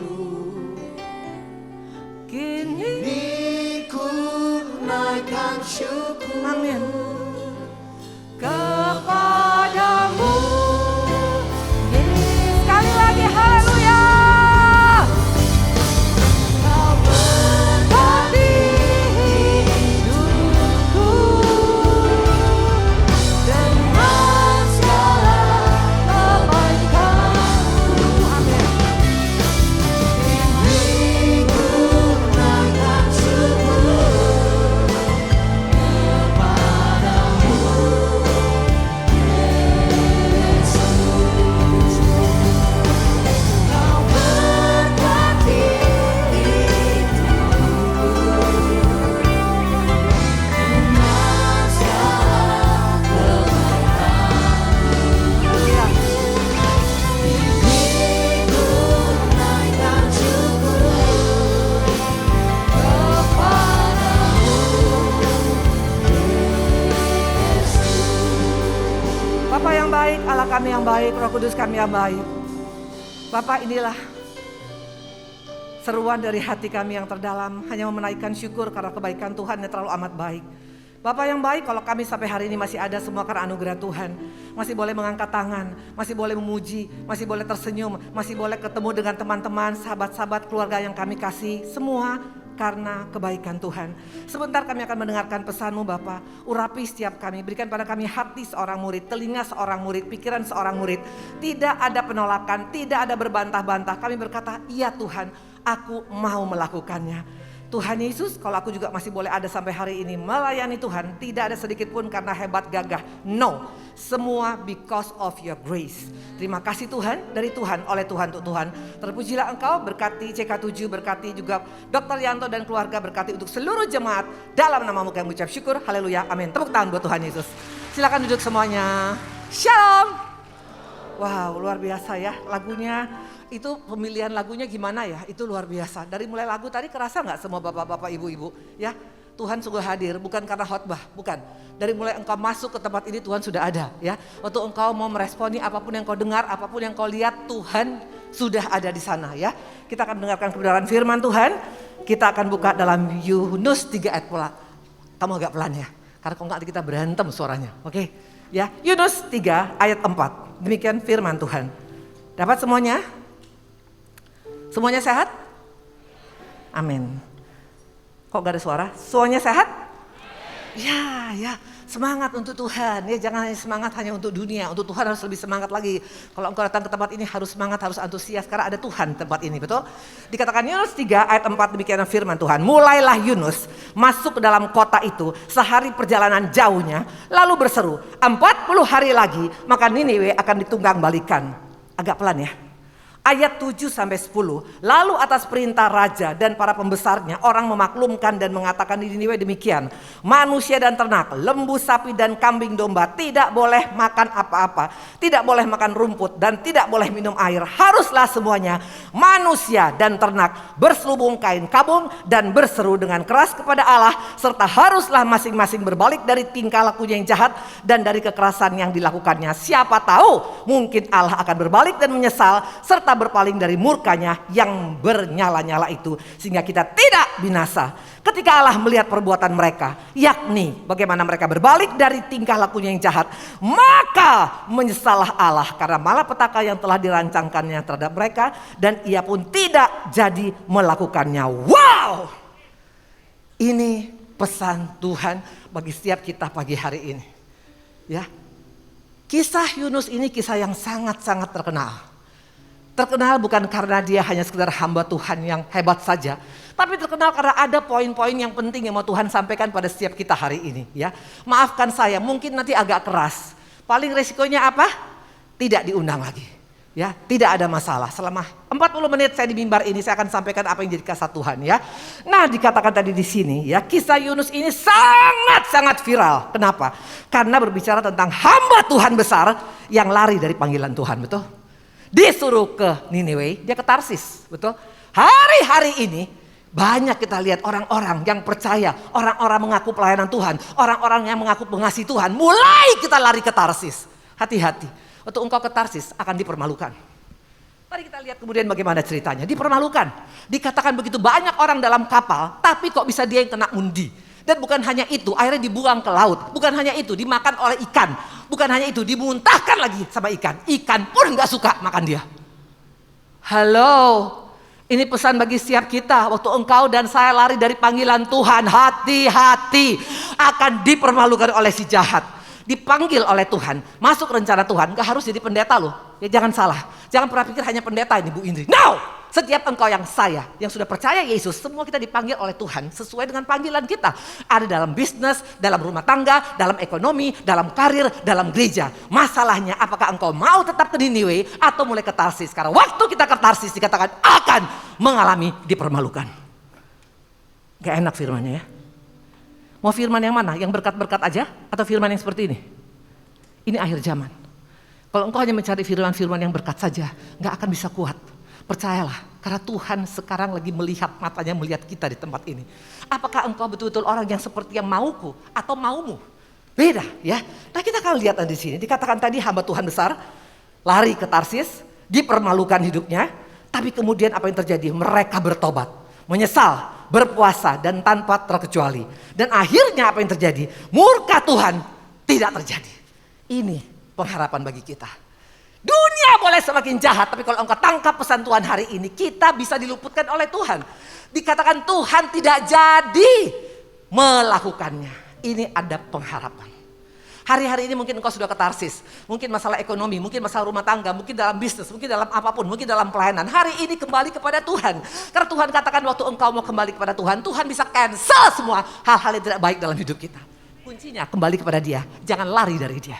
Kini ku naikkan syukur amin. kepadamu Sekali lagi haleluya. Kau berkati hidupku dengan segala kebaikan-Mu. Amin. Kini ku naikkan syukur kepadamu kami yang baik, Roh Kudus kami yang baik. Bapak, inilah seruan dari hati kami yang terdalam, hanya menaikkan syukur karena kebaikan Tuhan yang terlalu amat baik. Bapak yang baik, kalau kami sampai hari ini masih ada semua karena anugerah Tuhan. Masih boleh mengangkat tangan, masih boleh memuji, masih boleh tersenyum, masih boleh ketemu dengan teman-teman, sahabat-sahabat, keluarga yang kami kasih. Semua karena kebaikan Tuhan. Sebentar kami akan mendengarkan pesan-Mu Bapak. Urapi setiap kami, berikan pada kami hati seorang murid, telinga seorang murid, pikiran seorang murid. Tidak ada penolakan, tidak ada berbantah-bantah. Kami berkata, iya Tuhan, aku mau melakukannya. Tuhan Yesus, kalau aku juga masih boleh ada sampai hari ini melayani Tuhan, tidak ada sedikit pun karena hebat gagah. No, semua because of your grace. Terima kasih Tuhan, dari Tuhan, oleh Tuhan, untuk Tuhan. Terpujilah Engkau, berkati CK7, berkati juga Dr. Yanto dan keluarga, berkati untuk seluruh jemaat. Dalam nama-Mu kami mengucap syukur, haleluya, amin. Tepuk tangan buat Tuhan Yesus. Silakan duduk semuanya. Shalom. Wow, luar biasa ya lagunya. Itu pemilihan lagunya gimana ya, itu luar biasa. Dari mulai lagu tadi kerasa gak semua bapak-bapak, ibu-ibu ya, Tuhan sungguh hadir, bukan karena khotbah, bukan. Dari mulai engkau masuk ke tempat ini Tuhan sudah ada ya. Waktu engkau mau meresponi apapun yang kau dengar, apapun yang kau lihat, Tuhan sudah ada di sana ya. Kita akan mendengarkan kebenaran firman Tuhan. Kita akan buka dalam Yunus 3 ayat pula. Kamu agak pelan ya, karena kalau nanti kita berantem suaranya, oke? Ya, Yunus 3 ayat 4, demikian firman Tuhan. Dapat semuanya? Semuanya sehat? Amin. Kok gak ada suara? Semuanya sehat? Ya, semangat untuk Tuhan. Ya, jangan hanya semangat hanya untuk dunia. Untuk Tuhan harus lebih semangat lagi. Kalau engkau datang ke tempat ini harus semangat, harus antusias. Karena ada Tuhan di tempat ini, betul? Dikatakan Yunus 3 ayat 4 demikian firman Tuhan. Mulailah Yunus masuk ke dalam kota itu sehari perjalanan jauhnya. Lalu berseru, 40 hari lagi maka Niniwe akan ditunggang balikan. Agak pelan ya. Ayat 7-10, lalu atas perintah raja dan para pembesarnya orang memaklumkan dan mengatakan di Niniwe demikian. Manusia dan ternak, lembu, sapi dan kambing domba tidak boleh makan apa-apa. Tidak boleh makan rumput dan tidak boleh minum air. Haruslah semuanya manusia dan ternak berselubung kain kabung dan berseru dengan keras kepada Allah. Serta haruslah masing-masing berbalik dari tingkah lakunya yang jahat dan dari kekerasan yang dilakukannya. Siapa tahu mungkin Allah akan berbalik dan menyesal serta berpaling dari murkanya yang bernyala-nyala itu sehingga kita tidak binasa. Ketika Allah melihat perbuatan mereka, yakni bagaimana mereka berbalik dari tingkah lakunya yang jahat, maka menyesallah Allah karena malapetaka yang telah dirancangkannya terhadap mereka dan ia pun tidak jadi melakukannya. Wow! Ini pesan Tuhan bagi setiap kita pagi hari ini. Ya. Kisah Yunus ini kisah yang sangat-sangat terkenal. Terkenal bukan karena dia hanya sekedar hamba Tuhan yang hebat saja, tapi terkenal karena ada poin-poin yang penting yang mau Tuhan sampaikan pada setiap kita hari ini ya. Maafkan saya, mungkin nanti agak keras. Paling resikonya apa? Tidak diundang lagi. Ya, tidak ada masalah. Selama 40 menit saya di mimbar ini saya akan sampaikan apa yang jadi kasih Tuhan ya. Nah, dikatakan tadi di sini ya, kisah Yunus ini sangat-sangat viral. Kenapa? Karena berbicara tentang hamba Tuhan besar yang lari dari panggilan Tuhan, betul? Disuruh ke Niniwe, dia ke Tarsis, betul? Hari-hari ini banyak kita lihat orang-orang yang percaya, orang-orang mengaku pelayanan Tuhan, orang-orang yang mengaku mengasihi Tuhan, mulai kita lari ke Tarsis. Hati-hati, waktu engkau ke Tarsis akan dipermalukan. Mari kita lihat kemudian bagaimana ceritanya. Dipermalukan, dikatakan begitu banyak orang dalam kapal, tapi kok bisa dia yang kena undi. Dan bukan hanya itu, akhirnya dibuang ke laut. Bukan hanya itu, dimakan oleh ikan. Bukan hanya itu, dimuntahkan lagi sama ikan. Ikan pun gak suka makan dia. Halo, ini pesan bagi setiap kita. Waktu engkau dan saya lari dari panggilan Tuhan, hati-hati akan dipermalukan oleh si jahat. Dipanggil oleh Tuhan, masuk rencana Tuhan, gak harus jadi pendeta loh. Ya jangan salah, jangan pernah pikir hanya pendeta ini Bu Indri. No! Setiap engkau yang saya, yang sudah percaya Yesus, semua kita dipanggil oleh Tuhan sesuai dengan panggilan kita. Ada dalam bisnis, dalam rumah tangga, dalam ekonomi, dalam karir, dalam gereja. Masalahnya apakah engkau mau tetap ke Niniwe atau mulai ke Tarsis? Karena waktu kita ke Tarsis dikatakan akan mengalami dipermalukan. Gak enak firmannya ya. Mau firman yang mana? Yang berkat-berkat aja atau firman yang seperti ini? Ini akhir zaman. Kalau engkau hanya mencari firman-firman yang berkat saja, gak akan bisa kuat. Percayalah, karena Tuhan sekarang lagi melihat, matanya melihat kita di tempat ini. Apakah engkau betul-betul orang yang seperti yang mauku atau maumu? Beda ya. Nah kita akan lihat di sini, dikatakan tadi hamba Tuhan besar, lari ke Tarsis, dipermalukan hidupnya. Tapi kemudian apa yang terjadi? Mereka bertobat, menyesal, berpuasa dan tanpa terkecuali. Dan akhirnya apa yang terjadi? Murka Tuhan tidak terjadi. Ini pengharapan bagi kita. Dunia boleh semakin jahat, tapi kalau engkau tangkap pesan Tuhan hari ini, kita bisa diluputkan oleh Tuhan. Dikatakan Tuhan tidak jadi melakukannya. Ini ada pengharapan. Hari-hari ini mungkin engkau sudah ke Tarsis, mungkin masalah ekonomi, mungkin masalah rumah tangga, mungkin dalam bisnis, mungkin dalam apapun, mungkin dalam pelayanan. Hari ini kembali kepada Tuhan. Karena Tuhan katakan waktu engkau mau kembali kepada Tuhan, Tuhan bisa cancel semua hal-hal yang tidak baik dalam hidup kita. Kuncinya kembali kepada Dia, jangan lari dari Dia.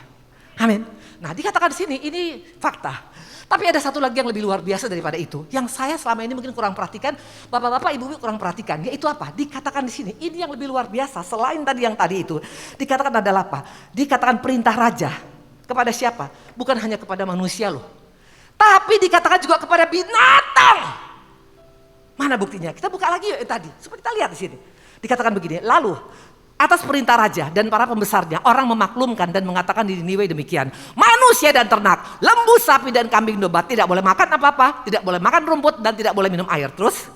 Amin. Nah, dikatakan di sini ini fakta. Tapi ada satu lagi yang lebih luar biasa daripada itu, yang saya selama ini mungkin kurang perhatikan, bapak-bapak, ibu-ibu kurang perhatikan. Yaitu apa? Dikatakan di sini, ini yang lebih luar biasa. Selain tadi yang tadi itu, dikatakan adalah apa? Dikatakan perintah raja kepada siapa? Bukan hanya kepada manusia loh, tapi dikatakan juga kepada binatang. Mana buktinya? Kita buka lagi yuk tadi, supaya kita lihat di sini. Dikatakan begini, lalu atas perintah raja dan para pembesarnya, orang memaklumkan dan mengatakan di Niniwe demikian. Manusia dan ternak, lembu, sapi dan kambing domba tidak boleh makan apa-apa, tidak boleh makan rumput dan tidak boleh minum air. Terus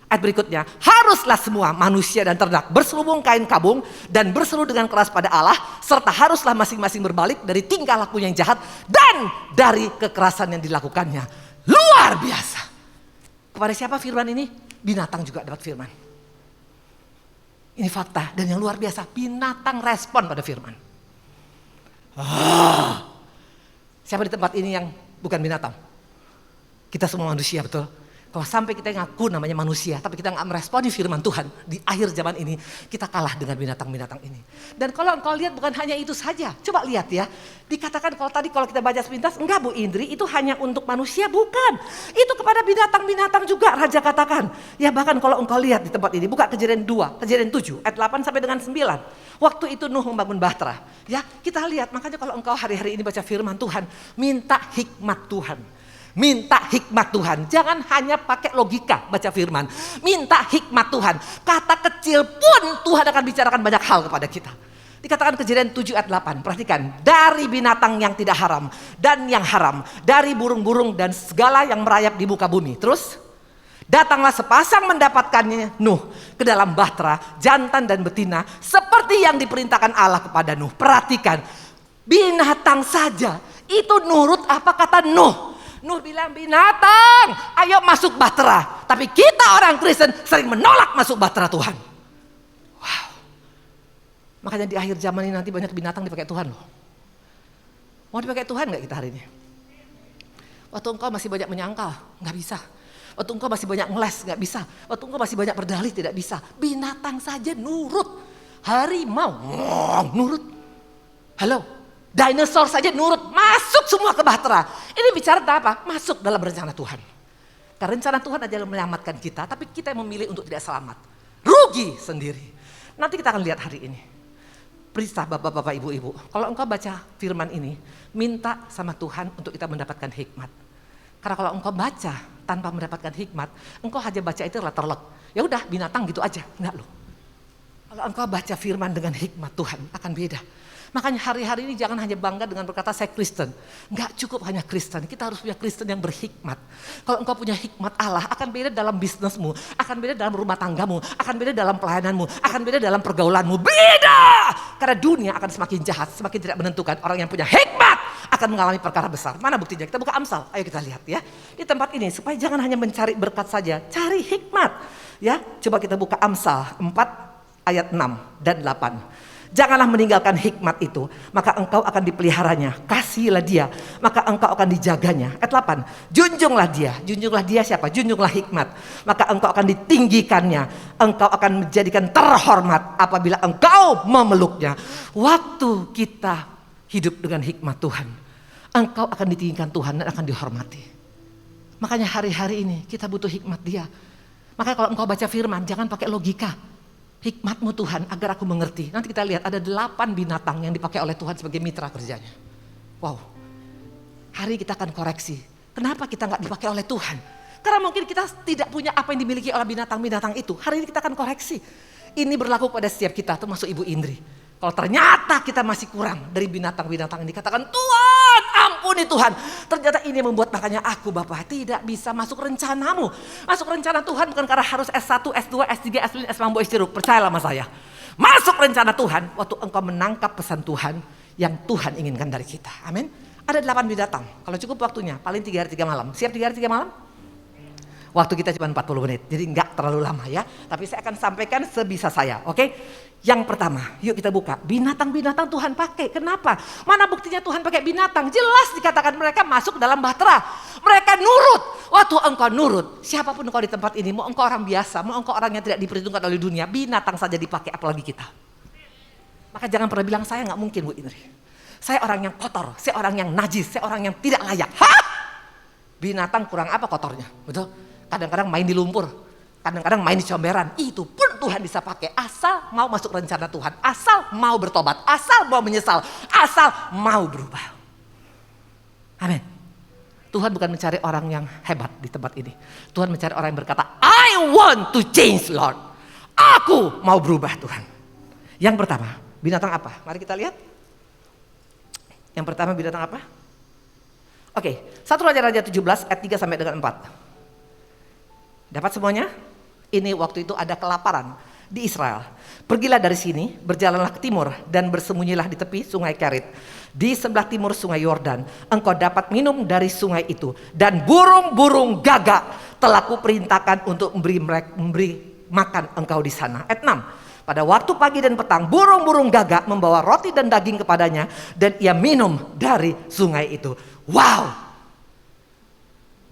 ayat berikutnya, haruslah semua manusia dan ternak berselubung kain kabung dan berseru dengan keras pada Allah, serta haruslah masing-masing berbalik dari tingkah lakunya yang jahat dan dari kekerasan yang dilakukannya. Luar biasa. Kepada siapa firman ini? Binatang juga dapat firman. Ini fakta, dan yang luar biasa, binatang respon pada firman. Siapa di tempat ini yang bukan binatang? Kita semua manusia, betul? Kalau sampai kita ngaku namanya manusia, tapi kita nggak meresponi firman Tuhan di akhir zaman ini, kita kalah dengan binatang-binatang ini. Dan kalau engkau lihat bukan hanya itu saja, coba lihat ya. Dikatakan kalau kita baca sepintas, enggak Bu Indri, itu hanya untuk manusia, bukan. Itu kepada binatang-binatang juga Raja katakan. Ya bahkan kalau engkau lihat di tempat ini, buka Kejadian 2, Kejadian 7, ayat 8 sampai dengan 9. Waktu itu Nuh membangun bahtera. Ya kita lihat, makanya kalau engkau hari-hari ini baca firman Tuhan, minta hikmat Tuhan. Minta hikmat Tuhan, jangan hanya pakai logika baca firman. Minta hikmat Tuhan, kata kecil pun Tuhan akan bicarakan banyak hal kepada kita. Dikatakan Kejadian 7 ayat 8, perhatikan. Dari binatang yang tidak haram dan yang haram, dari burung-burung dan segala yang merayap di muka bumi. Terus, datanglah sepasang mendapatkannya Nuh ke dalam bahtera, jantan dan betina, seperti yang diperintahkan Allah kepada Nuh. Perhatikan, binatang saja itu nurut apa kata Nuh. Nuh bilang binatang, ayo masuk bahtera. Tapi kita orang Kristen sering menolak masuk bahtera Tuhan. Wow. Makanya di akhir zaman ini nanti banyak binatang dipakai Tuhan loh. Mau dipakai Tuhan gak kita hari ini? Waktu engkau masih banyak menyangkal, gak bisa. Waktu engkau masih banyak ngeles, gak bisa. Waktu engkau masih banyak berdalih, tidak bisa. Binatang saja nurut. Harimau, nurut. Halo? Dinosaur saja nurut, masuk semua ke bahtera. Ini bicara tentang apa? Masuk dalam rencana Tuhan. Karena rencana Tuhan adalah menyelamatkan kita, tapi kita yang memilih untuk tidak selamat. Rugi sendiri. Nanti kita akan lihat hari ini. Perintah bapak-bapak, ibu-ibu. Kalau engkau baca firman ini, minta sama Tuhan untuk kita mendapatkan hikmat. Karena kalau engkau baca tanpa mendapatkan hikmat, engkau hanya baca itu letterlek. Ya udah binatang gitu aja, enggak loh. Kalau engkau baca firman dengan hikmat Tuhan akan beda. Makanya hari-hari ini jangan hanya bangga dengan berkata saya Kristen. Enggak cukup hanya Kristen, kita harus punya Kristen yang berhikmat. Kalau engkau punya hikmat Allah, akan beda dalam bisnismu, akan beda dalam rumah tanggamu, akan beda dalam pelayananmu, akan beda dalam pergaulanmu. Beda! Karena dunia akan semakin jahat, semakin tidak menentukan. Orang yang punya hikmat akan mengalami perkara besar. Mana buktinya? Kita buka Amsal, ayo kita lihat ya. Di tempat ini, supaya jangan hanya mencari berkat saja, cari hikmat. Ya, coba kita buka Amsal 4 ayat 6 dan 8. Janganlah meninggalkan hikmat itu, maka engkau akan dipeliharanya. Kasihilah dia, maka engkau akan dijaganya. Ayat 8, junjunglah dia siapa? Junjunglah hikmat, maka engkau akan ditinggikannya. Engkau akan menjadikan terhormat apabila engkau memeluknya. Waktu kita hidup dengan hikmat Tuhan, engkau akan ditinggikan Tuhan dan akan dihormati. Makanya hari-hari ini kita butuh hikmat Dia. Makanya kalau engkau baca firman, jangan pakai logika. Hikmatmu Tuhan agar aku mengerti. Nanti kita lihat ada 8 binatang yang dipakai oleh Tuhan sebagai mitra kerjanya. Wow. Hari kita akan koreksi. Kenapa kita gak dipakai oleh Tuhan? Karena mungkin kita tidak punya apa yang dimiliki oleh binatang-binatang itu. Hari ini kita akan koreksi. Ini berlaku pada setiap kita, termasuk Ibu Indri. Kalau ternyata kita masih kurang dari binatang-binatang ini, katakan Tuhan ampuni Tuhan. Ternyata ini yang membuat makanya aku Bapak tidak bisa masuk rencanamu. Masuk rencana Tuhan bukan karena harus S1, S2, S3, S5, S5, S percayalah sama saya. Masuk rencana Tuhan waktu engkau menangkap pesan Tuhan yang Tuhan inginkan dari kita. Amin. Ada 8 binatang. Kalau cukup waktunya, paling 3 hari 3 malam. Siap 3 hari 3 malam? Waktu kita cuma 40 menit, jadi nggak terlalu lama ya. Tapi saya akan sampaikan sebisa saya, oke? Yang pertama, yuk kita buka. Binatang-binatang Tuhan pakai, kenapa? Mana buktinya Tuhan pakai binatang? Jelas dikatakan mereka masuk dalam bahtera. Mereka nurut. Waktu engkau nurut, siapapun engkau di tempat ini, mau engkau orang biasa, mau engkau orang yang tidak diperhitungkan oleh dunia, binatang saja dipakai, apalagi kita. Maka jangan pernah bilang saya nggak mungkin Bu Indri. Saya orang yang kotor, saya orang yang najis, saya orang yang tidak layak. Hah? Binatang kurang apa kotornya? Betul? Kadang-kadang main di lumpur, kadang-kadang main di comberan. Itu pun Tuhan bisa pakai asal mau masuk rencana Tuhan, asal mau bertobat, asal mau menyesal, asal mau berubah. Amin. Tuhan bukan mencari orang yang hebat di tempat ini. Tuhan mencari orang yang berkata, I want to change Lord. Aku mau berubah Tuhan. Yang pertama, binatang apa? Mari kita lihat. Yang pertama binatang apa? Oke, 1 Raja-Raja 17 ayat 3 sampai dengan 4. Dapat semuanya? Ini waktu itu ada kelaparan di Israel. Pergilah dari sini, berjalanlah ke timur dan bersembunyilah di tepi sungai Kerit. Di sebelah timur sungai Yordan, engkau dapat minum dari sungai itu. Dan burung-burung gagak telah kuperintahkan untuk memberi makan engkau di sana. Ayat 6. Pada waktu pagi dan petang, burung-burung gagak membawa roti dan daging kepadanya. Dan ia minum dari sungai itu. Wow!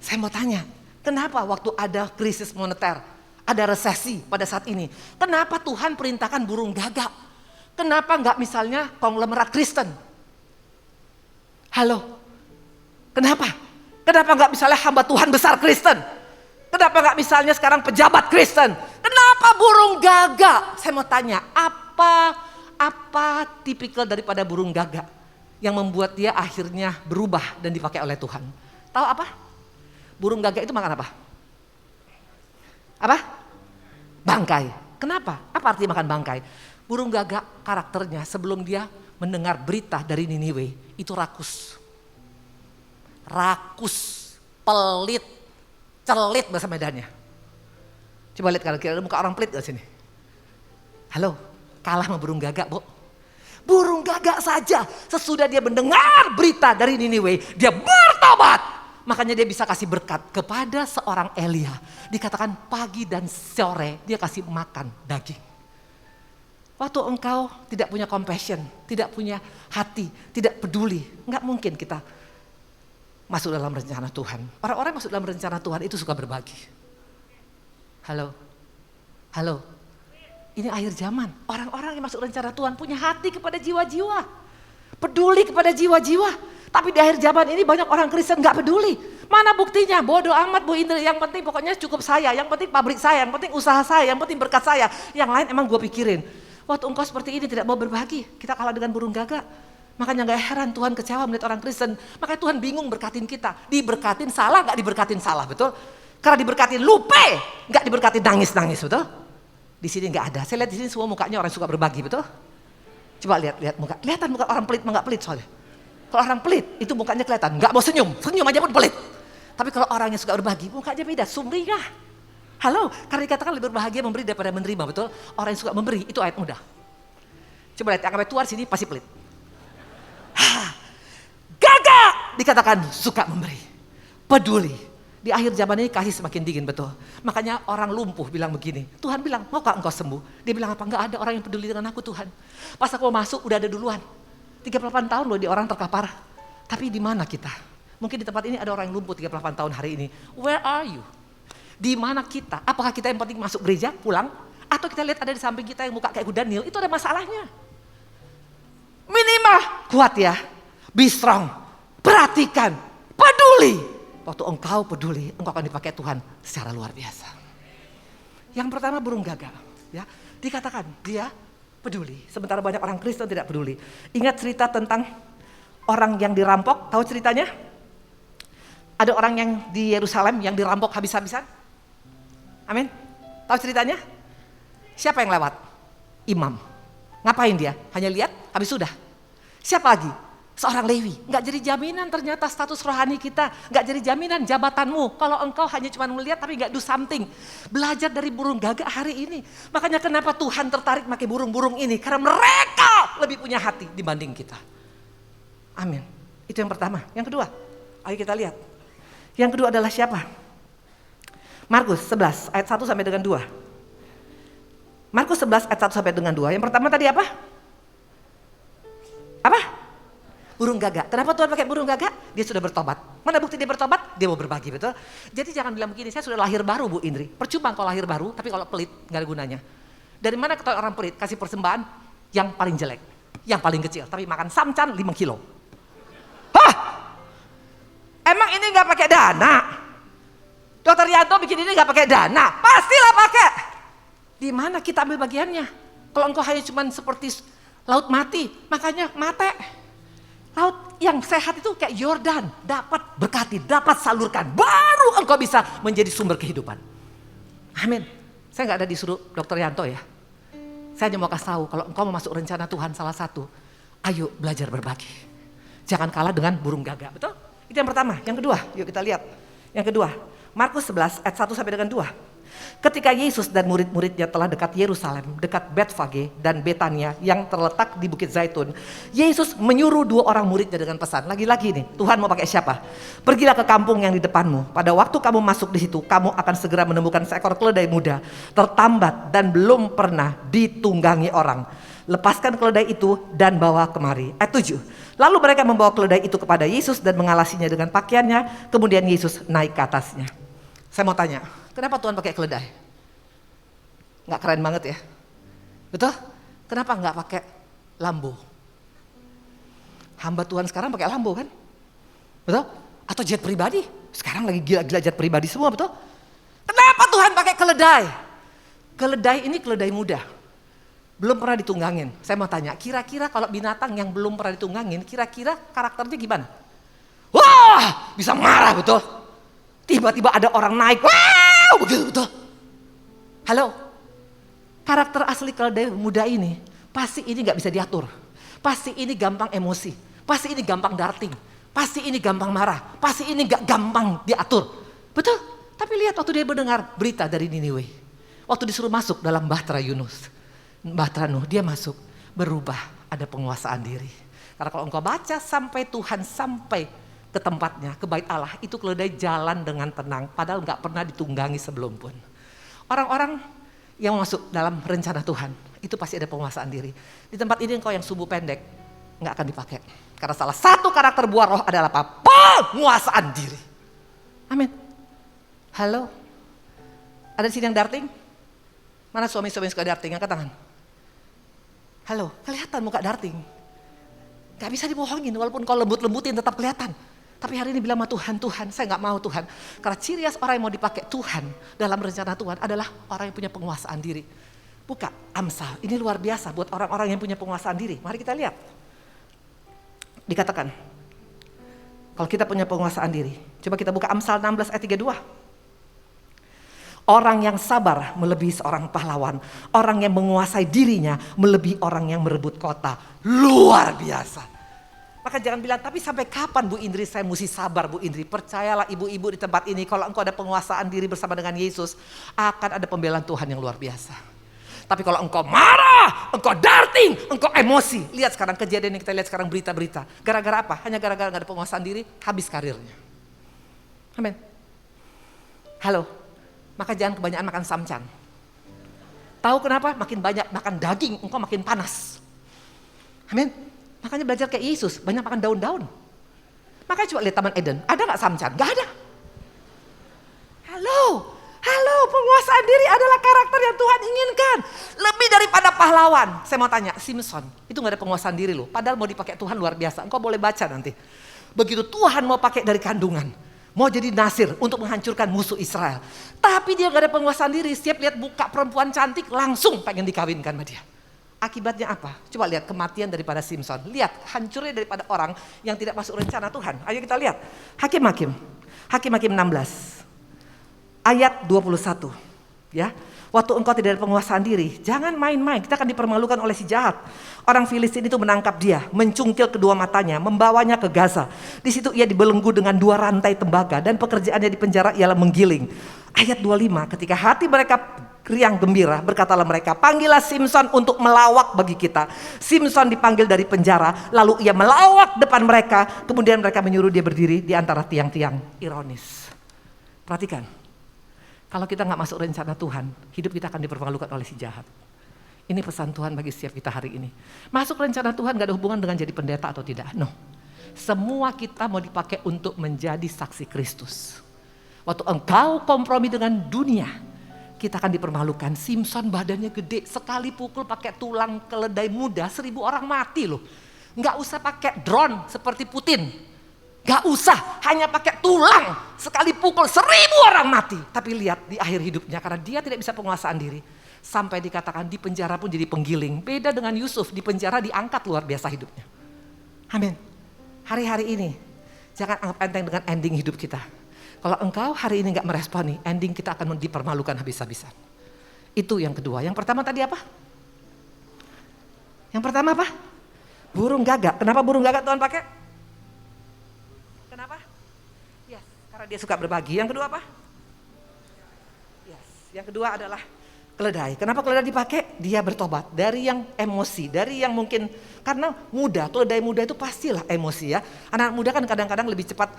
Saya mau tanya, kenapa waktu ada krisis moneter, ada resesi pada saat ini, kenapa Tuhan perintahkan burung gagak? Kenapa enggak misalnya konglomerat Kristen? Halo? Kenapa? Kenapa enggak misalnya hamba Tuhan besar Kristen? Kenapa enggak misalnya sekarang pejabat Kristen? Kenapa burung gagak? Saya mau tanya, apa tipikal daripada burung gagak yang membuat dia akhirnya berubah dan dipakai oleh Tuhan? Tahu apa? Burung gagak itu makan apa? Apa? Bangkai. Kenapa? Apa arti makan bangkai? Burung gagak karakternya sebelum dia mendengar berita dari Niniwe itu rakus. Rakus, pelit, celit bahasa Medannya. Coba lihat kira-kira muka orang pelit gak sini? Halo, kalah sama burung gagak, Bu. Burung gagak saja sesudah dia mendengar berita dari Niniwe, dia bertobat. Makanya dia bisa kasih berkat kepada seorang Elia. Dikatakan pagi dan sore dia kasih makan daging. Waktu engkau tidak punya compassion, tidak punya hati, tidak peduli, nggak mungkin kita masuk dalam rencana Tuhan. Orang-orang masuk dalam rencana Tuhan itu suka berbagi. Halo, halo. Ini akhir zaman. Orang-orang yang masuk rencana Tuhan punya hati kepada jiwa-jiwa, peduli kepada jiwa-jiwa. Tapi di akhir zaman ini banyak orang Kristen gak peduli. Mana buktinya? Bodoh amat Bu Indri, yang penting pokoknya cukup saya, yang penting pabrik saya, yang penting usaha saya, yang penting berkat saya. Yang lain emang gue pikirin. Waktu engkau seperti ini tidak mau berbagi, kita kalah dengan burung gagak. Makanya gak heran Tuhan kecewa melihat orang Kristen. Makanya Tuhan bingung berkatin kita. Diberkatin salah, gak diberkatin salah, betul? Karena diberkatin lupa, gak diberkatin nangis-nangis, betul? Di sini gak ada. Saya lihat di sini semua mukanya orang yang suka berbagi, betul? Coba lihat muka. Kelihatan muka orang pelit, gak pelit soalnya. Kalau orang pelit, itu mukanya kelihatan, nggak mau senyum aja pun pelit. Tapi kalau orang yang suka berbagi, mukanya beda, sumringah. Halo, karena dikatakan lebih berbahagia memberi daripada menerima, betul? Orang yang suka memberi, itu ayat mudah. Coba lihat, yang sampai tuar sini pasti pelit. Gagak, dikatakan suka memberi, peduli. Di akhir zaman ini kasih semakin dingin, betul? Makanya orang lumpuh bilang begini, Tuhan bilang, maukah engkau sembuh? Dia bilang apa? Enggak ada orang yang peduli dengan aku Tuhan. Pas aku masuk, udah ada duluan. 38 tahun loh di orang terkapar. Tapi di mana kita? Mungkin di tempat ini ada orang yang lumpuh 38 tahun hari ini. Where are you? Di mana kita? Apakah kita yang penting masuk gereja, pulang? Atau kita lihat ada di samping kita yang muka kayak kuda Nil, itu ada masalahnya. Minimal kuat ya, be strong, perhatikan, peduli. Waktu engkau peduli, engkau akan dipakai Tuhan secara luar biasa. Yang pertama burung gagak, ya dikatakan dia peduli. Sementara banyak orang Kristen tidak peduli. Ingat cerita tentang orang yang dirampok, tahu ceritanya? Ada orang yang di Yerusalem yang dirampok habis-habisan. Amin. Tahu ceritanya? Siapa yang lewat? Imam. Ngapain dia? Hanya lihat, habis sudah. Siapa lagi? seorang Lewi. Nggak jadi jaminan ternyata status rohani kita. Nggak jadi jaminan jabatanmu. Kalau engkau hanya cuma melihat tapi nggak do something. Belajar dari burung gagak hari ini. Makanya kenapa Tuhan tertarik pakai burung-burung ini. Karena mereka lebih punya hati dibanding kita. Amin. Itu yang pertama. Yang kedua, ayo kita lihat. Yang kedua adalah siapa? Markus 11 ayat 1 sampai dengan 2. Markus 11 ayat 1 sampai dengan 2. Yang pertama tadi apa? Apa? Burung gagak. Kenapa Tuhan pakai burung gagak? Dia sudah bertobat. Mana bukti dia bertobat? Dia mau berbagi, betul? Jadi jangan bilang begini, saya sudah lahir baru Bu Indri. Percuma kalau lahir baru, tapi kalau pelit gak ada gunanya. Dari mana ketahui orang pelit? Kasih persembahan yang paling jelek, yang paling kecil. Tapi makan samcan 5 kilo. Hah? Emang ini gak pakai dana? Dokter Yanto bikin ini gak pakai dana? Pastilah pakai. Di mana kita ambil bagiannya? Kalau engkau hanya cuma seperti laut mati, makanya mate. Laut yang sehat itu kayak Yordan, dapat berkati, dapat salurkan, baru engkau bisa menjadi sumber kehidupan. Amin. Saya nggak ada disuruh Dokter Yanto ya. Saya hanya mau kasih tahu kalau engkau mau masuk rencana Tuhan salah satu, ayo belajar berbagi. Jangan kalah dengan burung gagak, betul? Itu yang pertama. Yang kedua, yuk kita lihat. Yang kedua, Markus 11 ayat 1 sampai dengan 2. Ketika Yesus dan murid-muridnya telah dekat Yerusalem, dekat Betfage dan Betania yang terletak di Bukit Zaitun, Yesus menyuruh 2 orang muridnya dengan pesan. Lagi-lagi nih, Tuhan mau pakai siapa? Pergilah ke kampung yang di depanmu. Pada waktu kamu masuk di situ, kamu akan segera menemukan seekor keledai muda, tertambat dan belum pernah ditunggangi orang. Lepaskan keledai itu dan bawa kemari. Ayat 7. Lalu mereka membawa keledai itu kepada Yesus dan mengalasinya dengan pakaiannya. Kemudian Yesus naik ke atasnya. Saya mau tanya, kenapa Tuhan pakai keledai? Nggak keren banget ya? Betul? Kenapa nggak pakai Lambo? Hamba Tuhan sekarang pakai Lambo kan? Betul? Atau jet pribadi? Sekarang lagi gila-gila jet pribadi semua, betul? Kenapa Tuhan pakai keledai? Keledai ini keledai muda. Belum pernah ditunggangin. Saya mau tanya, kira-kira kalau binatang yang belum pernah ditunggangin, kira-kira karakternya gimana? Wah, bisa marah, betul? Tiba-tiba ada orang naik, wow, begitu betul. Halo, karakter asli keledai muda ini, pasti ini gak bisa diatur. Pasti ini gampang emosi, pasti ini gampang darting, pasti ini gampang marah, pasti ini gak gampang diatur. Betul, tapi lihat waktu dia mendengar berita dari Niniwe. Waktu disuruh masuk dalam Bahtera Yunus, Bahtera Nuh, dia masuk, berubah, ada penguasaan diri. Karena kalau engkau baca sampai Tuhan sampai ke tempatnya, ke bait Allah, itu keledai jalan dengan tenang, padahal nggak pernah ditunggangi sebelum pun. Orang-orang yang masuk dalam rencana Tuhan, itu pasti ada penguasaan diri. Di tempat ini engkau yang sumbu pendek, nggak akan dipakai. Karena salah satu karakter buah roh adalah apa? Penguasaan diri. Amin. Halo, ada di sini yang darting? Mana suami-suami yang suka darting? Angkat tangan. Halo, kelihatan muka darting. Gak bisa dibohongin, walaupun kau lembut-lembutin tetap kelihatan. Tapi hari ini bilang sama Tuhan, Tuhan saya gak mau Tuhan. Karena ciri khas orang yang mau dipakai Tuhan dalam rencana Tuhan adalah orang yang punya penguasaan diri. Buka Amsal, ini luar biasa buat orang-orang yang punya penguasaan diri. Mari kita lihat. Dikatakan, kalau kita punya penguasaan diri. Coba kita buka Amsal 16 ayat 32. Orang yang sabar melebihi seorang pahlawan. Orang yang menguasai dirinya melebihi orang yang merebut kota. Luar biasa. Maka jangan bilang, tapi sampai kapan Bu Indri saya mesti sabar Bu Indri. Percayalah ibu-ibu di tempat ini, kalau engkau ada penguasaan diri bersama dengan Yesus, akan ada pembelaan Tuhan yang luar biasa. Tapi kalau engkau marah, engkau darting, engkau emosi. Lihat sekarang kejadian yang kita lihat sekarang berita-berita. Gara-gara apa? Hanya gara-gara gak ada penguasaan diri, habis karirnya. Amin. Halo, maka jangan kebanyakan makan samcan. Tahu kenapa? Makin banyak makan daging, engkau makin panas. Amin. Makanya belajar kayak Yesus, banyak makan daun-daun. Makanya coba lihat Taman Eden, ada gak samcan? Gak ada. Halo, penguasaan diri adalah karakter yang Tuhan inginkan. Lebih daripada pahlawan. Saya mau tanya, Simpson, itu gak ada penguasaan diri loh. Padahal mau dipakai Tuhan luar biasa, engkau boleh baca nanti. Begitu Tuhan mau pakai dari kandungan, mau jadi Nasir untuk menghancurkan musuh Israel. Tapi dia gak ada penguasaan diri, setiap lihat buka perempuan cantik langsung pengen dikawinkan sama dia. Akibatnya apa? Coba lihat kematian daripada Simpson. Lihat hancurnya daripada orang yang tidak masuk rencana Tuhan. Ayo kita lihat. Hakim-Hakim 16. Ayat 21. Ya. Waktu engkau tidak ada penguasaan diri, jangan main-main, kita akan dipermalukan oleh si jahat. Orang Filistin itu menangkap dia, mencungkil kedua matanya, membawanya ke Gaza. Di situ ia dibelenggu dengan 2 rantai tembaga dan pekerjaannya di penjara ialah menggiling. Ayat 25, ketika hati mereka riang gembira, berkatalah mereka, panggillah Simson untuk melawak bagi kita. Simson dipanggil dari penjara, lalu ia melawak depan mereka, kemudian mereka menyuruh dia berdiri di antara tiang-tiang. Ironis. Perhatikan, kalau kita gak masuk rencana Tuhan, hidup kita akan dipermalukan oleh si jahat. Ini pesan Tuhan bagi setiap kita hari ini. Masuk rencana Tuhan gak ada hubungan dengan jadi pendeta atau tidak. No. Semua kita mau dipakai untuk menjadi saksi Kristus. Waktu engkau kompromi dengan dunia, kita akan dipermalukan. Simson badannya gede, sekali pukul pakai tulang keledai muda, 1000 orang mati loh. Gak usah pakai drone seperti Putin. Gak usah, hanya pakai tulang, sekali pukul 1000 orang mati. Tapi lihat di akhir hidupnya, karena dia tidak bisa penguasaan diri, sampai dikatakan di penjara pun jadi penggiling. Beda dengan Yusuf, di penjara diangkat luar biasa hidupnya. Amin. Hari-hari ini, jangan anggap enteng dengan ending hidup kita. Kalau engkau hari ini gak meresponi, ending kita akan dipermalukan habis-habisan. Itu yang kedua. Yang pertama tadi apa? Yang pertama apa? Burung gagak. Kenapa burung gagak Tuhan pakai? Kenapa? Yes, karena dia suka berbagi. Yang kedua apa? Yes, yang kedua adalah keledai. Kenapa keledai dipakai? Dia bertobat dari yang emosi, dari yang mungkin karena muda, keledai muda itu pastilah emosi ya. Anak muda kan kadang-kadang lebih cepat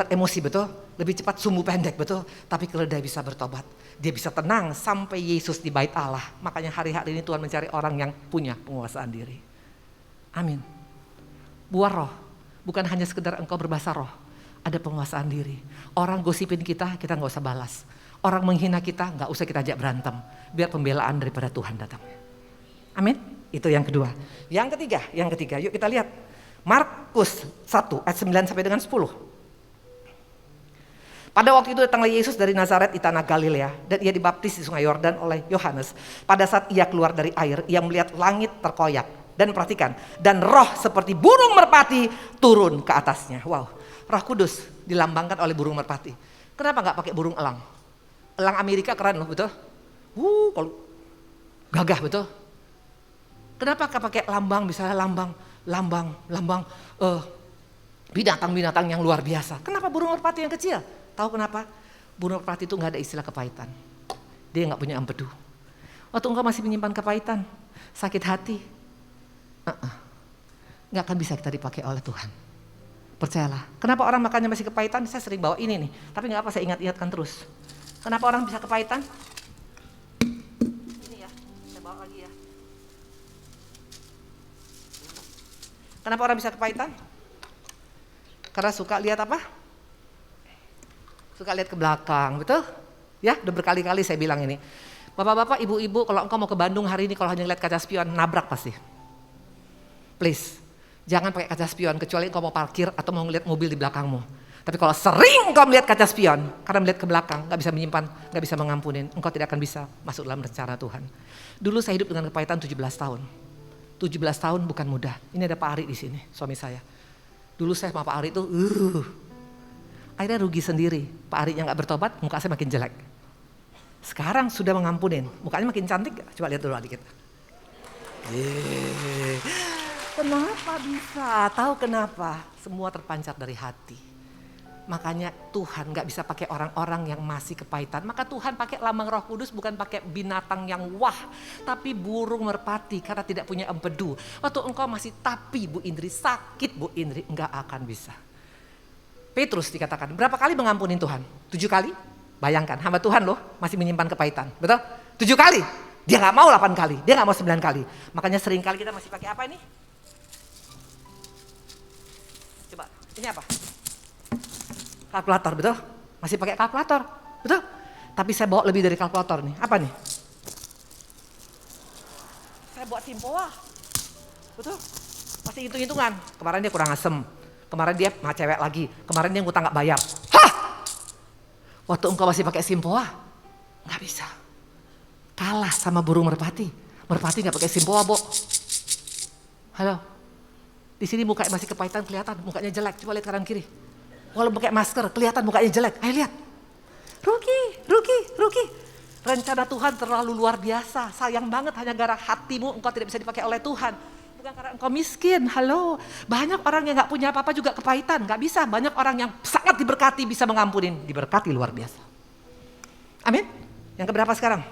emosi, betul? Lebih cepat sumbu pendek, betul? Tapi keledai bisa bertobat. Dia bisa tenang sampai Yesus di bait Allah. Makanya hari-hari ini Tuhan mencari orang yang punya penguasaan diri. Amin. Buah roh. Bukan hanya sekedar engkau berbahasa roh, ada penguasaan diri. Orang gosipin kita gak usah balas. Orang menghina kita gak usah kita ajak berantem. Biar pembelaan daripada Tuhan datang. Amin. Itu yang kedua. Yang ketiga, yuk kita lihat. Markus 1 ayat 9 sampai dengan 10. Pada waktu itu datanglah Yesus dari Nazaret di tanah Galilea dan ia dibaptis di sungai Yordan oleh Yohanes. Pada saat ia keluar dari air, ia melihat langit terkoyak. Dan perhatikan, dan roh seperti burung merpati turun ke atasnya. Wow, Roh Kudus dilambangkan oleh burung merpati. Kenapa gak pakai burung elang? Elang Amerika keren loh, betul? Kalau gagah, betul? Kenapa gak pakai lambang, misalnya lambang binatang-binatang yang luar biasa? Kenapa burung merpati yang kecil? Tahu kenapa? Burung merpati itu gak ada istilah kepahitan. Dia gak punya empedu. Waktu engkau masih menyimpan kepahitan, sakit hati, gak akan bisa kita dipakai oleh Tuhan. Percayalah. Kenapa orang makannya masih kepahitan? Saya sering bawa ini nih, tapi gak apa, saya ingat-ingatkan terus. Kenapa orang bisa kepahitan? Ini ya, saya bawa lagi ya. Kenapa orang bisa kepahitan? Karena suka lihat apa? Suka lihat ke belakang, betul? Ya, udah berkali-kali saya bilang ini. Bapak-bapak, ibu-ibu, kalau engkau mau ke Bandung hari ini, kalau hanya lihat kaca spion, nabrak pasti. Please, jangan pakai kaca spion kecuali engkau mau parkir atau mau ngeliat mobil di belakangmu. Tapi kalau sering engkau melihat kaca spion, karena melihat ke belakang, gak bisa menyimpan, gak bisa mengampunin, engkau tidak akan bisa masuk dalam rencana Tuhan. Dulu saya hidup dengan kepahitan 17 tahun. 17 tahun bukan mudah. Ini ada Pak Ari di sini, suami saya. Dulu saya sama Pak Ari itu, akhirnya rugi sendiri. Pak Ari yang gak bertobat, muka saya makin jelek. Sekarang sudah mengampunin, mukanya makin cantik. Coba lihat dulu adik kita. Kenapa bisa? Tahu kenapa? Semua terpancar dari hati. Makanya Tuhan gak bisa pakai orang-orang yang masih kepahitan. Maka Tuhan pakai lambang Roh Kudus bukan pakai binatang yang wah. Tapi burung merpati karena tidak punya empedu. Waktu engkau masih tapi Bu Indri, sakit Bu Indri, enggak akan bisa. Petrus dikatakan, berapa kali mengampuni Tuhan? 7 kali? Bayangkan, hamba Tuhan loh masih menyimpan kepahitan. Betul? 7 kali. Dia gak mau 8 kali, dia gak mau 9 kali. Makanya sering kali kita masih pakai apa ini? Coba, ini apa? Kalkulator, betul? Masih pakai kalkulator, betul? Tapi saya bawa lebih dari kalkulator nih. Apa nih? Saya bawa Simpoa, betul? Masih hitung-hitungan. Kemarin dia kurang asem, kemarin dia sama cewek lagi, kemarin dia ngutang gak bayar. Hah! Waktu engkau masih pakai Simpoa, gak bisa. Kalah sama burung merpati. Merpati gak pakai Simpoa, Bo. Halo? Di sini mukanya masih kepahitan kelihatan, mukanya jelek. Coba lihat kanan kiri. Walau pakai masker kelihatan mukanya jelek. Ayo lihat. Ruki. Rencana Tuhan terlalu luar biasa. Sayang banget hanya gara hatimu engkau tidak bisa dipakai oleh Tuhan. Bukan karena engkau miskin, halo. Banyak orang yang gak punya apa-apa juga kepahitan, gak bisa. Banyak orang yang sangat diberkati bisa mengampunin. Diberkati luar biasa. Amin. Yang keberapa sekarang?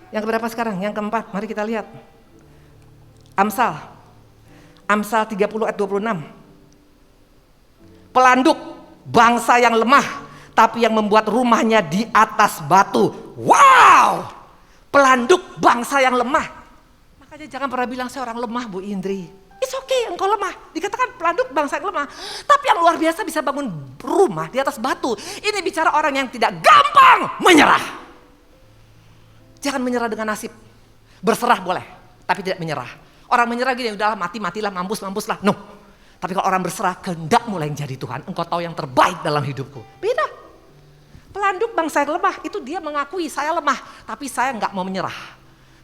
Yang keberapa sekarang? Yang keempat, mari kita lihat. Amsal 30 ayat 26. Pelanduk bangsa yang lemah, tapi yang membuat rumahnya di atas batu. Wow! Pelanduk bangsa yang lemah. Makanya jangan pernah bilang saya orang lemah, Bu Indri. It's okay, engkau lemah. Dikatakan pelanduk bangsa yang lemah. Tapi yang luar biasa bisa bangun rumah di atas batu. Ini bicara orang yang tidak gampang menyerah. Jangan menyerah dengan nasib. Berserah boleh, tapi tidak menyerah. Orang menyerah gini, udahlah mati-matilah, mampus-mampuslah. No. Tapi kalau orang berserah, kehendak mulai yang jadi Tuhan. Engkau tahu yang terbaik dalam hidupku. Beda. Pelanduk bangsa yang lemah, itu dia mengakui saya lemah. Tapi saya nggak mau menyerah.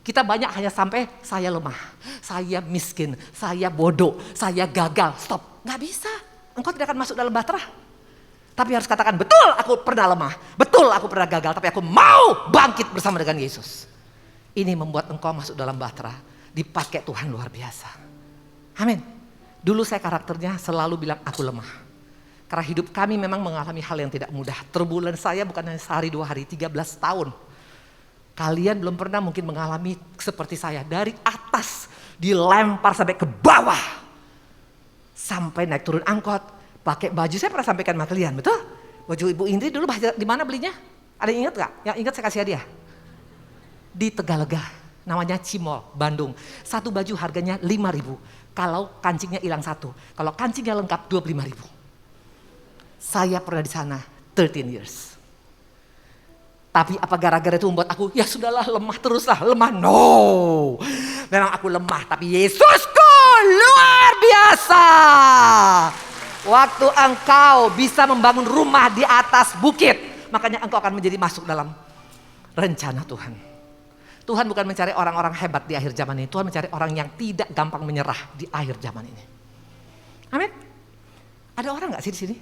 Kita banyak hanya sampai saya lemah. Saya miskin, saya bodoh, saya gagal. Stop, nggak bisa. Engkau tidak akan masuk dalam bahtera. Tapi harus katakan, betul aku pernah lemah. Betul aku pernah gagal, tapi aku mau bangkit bersama dengan Yesus. Ini membuat engkau masuk dalam bahtera. Dipakai Tuhan luar biasa. Amin. Dulu saya karakternya selalu bilang aku lemah. Karena hidup kami memang mengalami hal yang tidak mudah. Turbulen saya bukan hanya sehari 2 hari, 13 tahun. Kalian belum pernah mungkin mengalami seperti saya. Dari atas dilempar sampai ke bawah. Sampai naik turun angkot. Pakai baju, saya pernah sampaikan sama kalian, betul? Baju Ibu Indri dulu di mana belinya? Ada yang ingat gak? Yang ingat saya kasih hadiah. Di Tegalega, namanya Cimol, Bandung. Satu baju harganya 5.000. Kalau kancingnya hilang 1. Kalau kancingnya lengkap 25.000. Saya pernah di sana 13 years. Tapi apa gara-gara itu membuat aku, ya sudahlah lemah teruslah, lemah. No, memang aku lemah, tapi Yesusku luar biasa. Waktu engkau bisa membangun rumah di atas bukit, makanya engkau akan menjadi masuk dalam rencana Tuhan. Tuhan bukan mencari orang-orang hebat di akhir zaman ini. Tuhan mencari orang yang tidak gampang menyerah di akhir zaman ini. Amin. Ada orang gak sih di sini?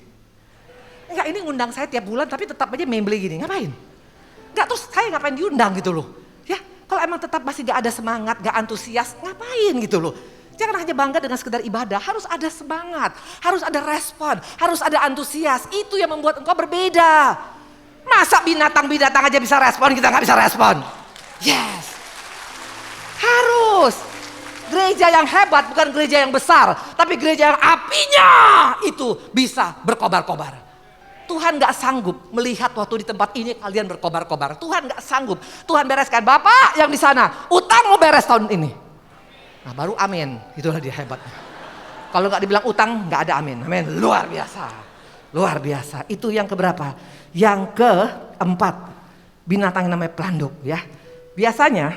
Enggak, ini ngundang saya tiap bulan tapi tetap aja membeli gini. Ngapain? Enggak, terus saya ngapain diundang gitu loh. Ya, kalau emang tetap masih gak ada semangat, gak antusias, ngapain gitu loh. Jangan hanya bangga dengan sekedar ibadah, harus ada semangat, harus ada respon, harus ada antusias. Itu yang membuat engkau berbeda. Masa binatang-binatang aja bisa respon, kita gak bisa respon? Yes, harus. Gereja yang hebat bukan gereja yang besar, tapi gereja yang apinya itu bisa berkobar-kobar. Tuhan gak sanggup melihat waktu di tempat ini kalian berkobar-kobar. Tuhan gak sanggup. Tuhan bereskan, Bapak yang di sana, utang mau beres tahun ini. Nah baru amin, itulah dia hebatnya. Kalau gak dibilang utang gak ada amin. Amin, luar biasa. Luar biasa, itu yang keberapa? Yang keempat, binatang yang namanya pelanduk ya. Biasanya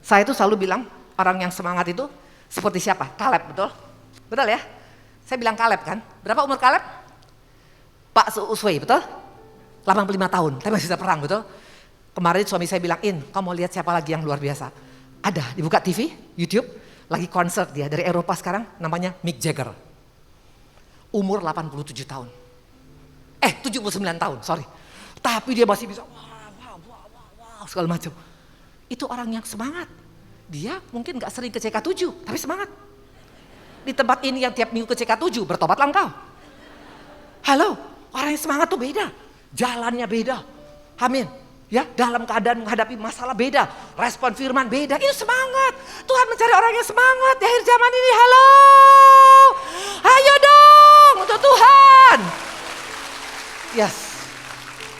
saya itu selalu bilang orang yang semangat itu seperti siapa? Kaleb, betul? Betul ya? Saya bilang Kaleb kan? Berapa umur Kaleb? Pak Uswei, betul? 85 tahun, tapi masih bisa perang, betul? Kemarin suami saya bilang, kau mau lihat siapa lagi yang luar biasa? Ada, dibuka TV, YouTube, lagi konser dia dari Eropa sekarang, namanya Mick Jagger. Umur 87 tahun. 79 tahun, sorry. Tapi dia masih bisa segala macam. Itu orang yang semangat. Dia mungkin gak sering ke CK7, tapi semangat. Di tempat ini yang tiap minggu ke CK7, bertobatlah engkau. Halo, orang yang semangat tuh beda. Jalannya beda. Amin. Ya, dalam keadaan menghadapi masalah beda. Respon firman beda. Itu semangat. Tuhan mencari orang yang semangat di akhir zaman ini. Halo. Ayo dong untuk Tuhan. Yes.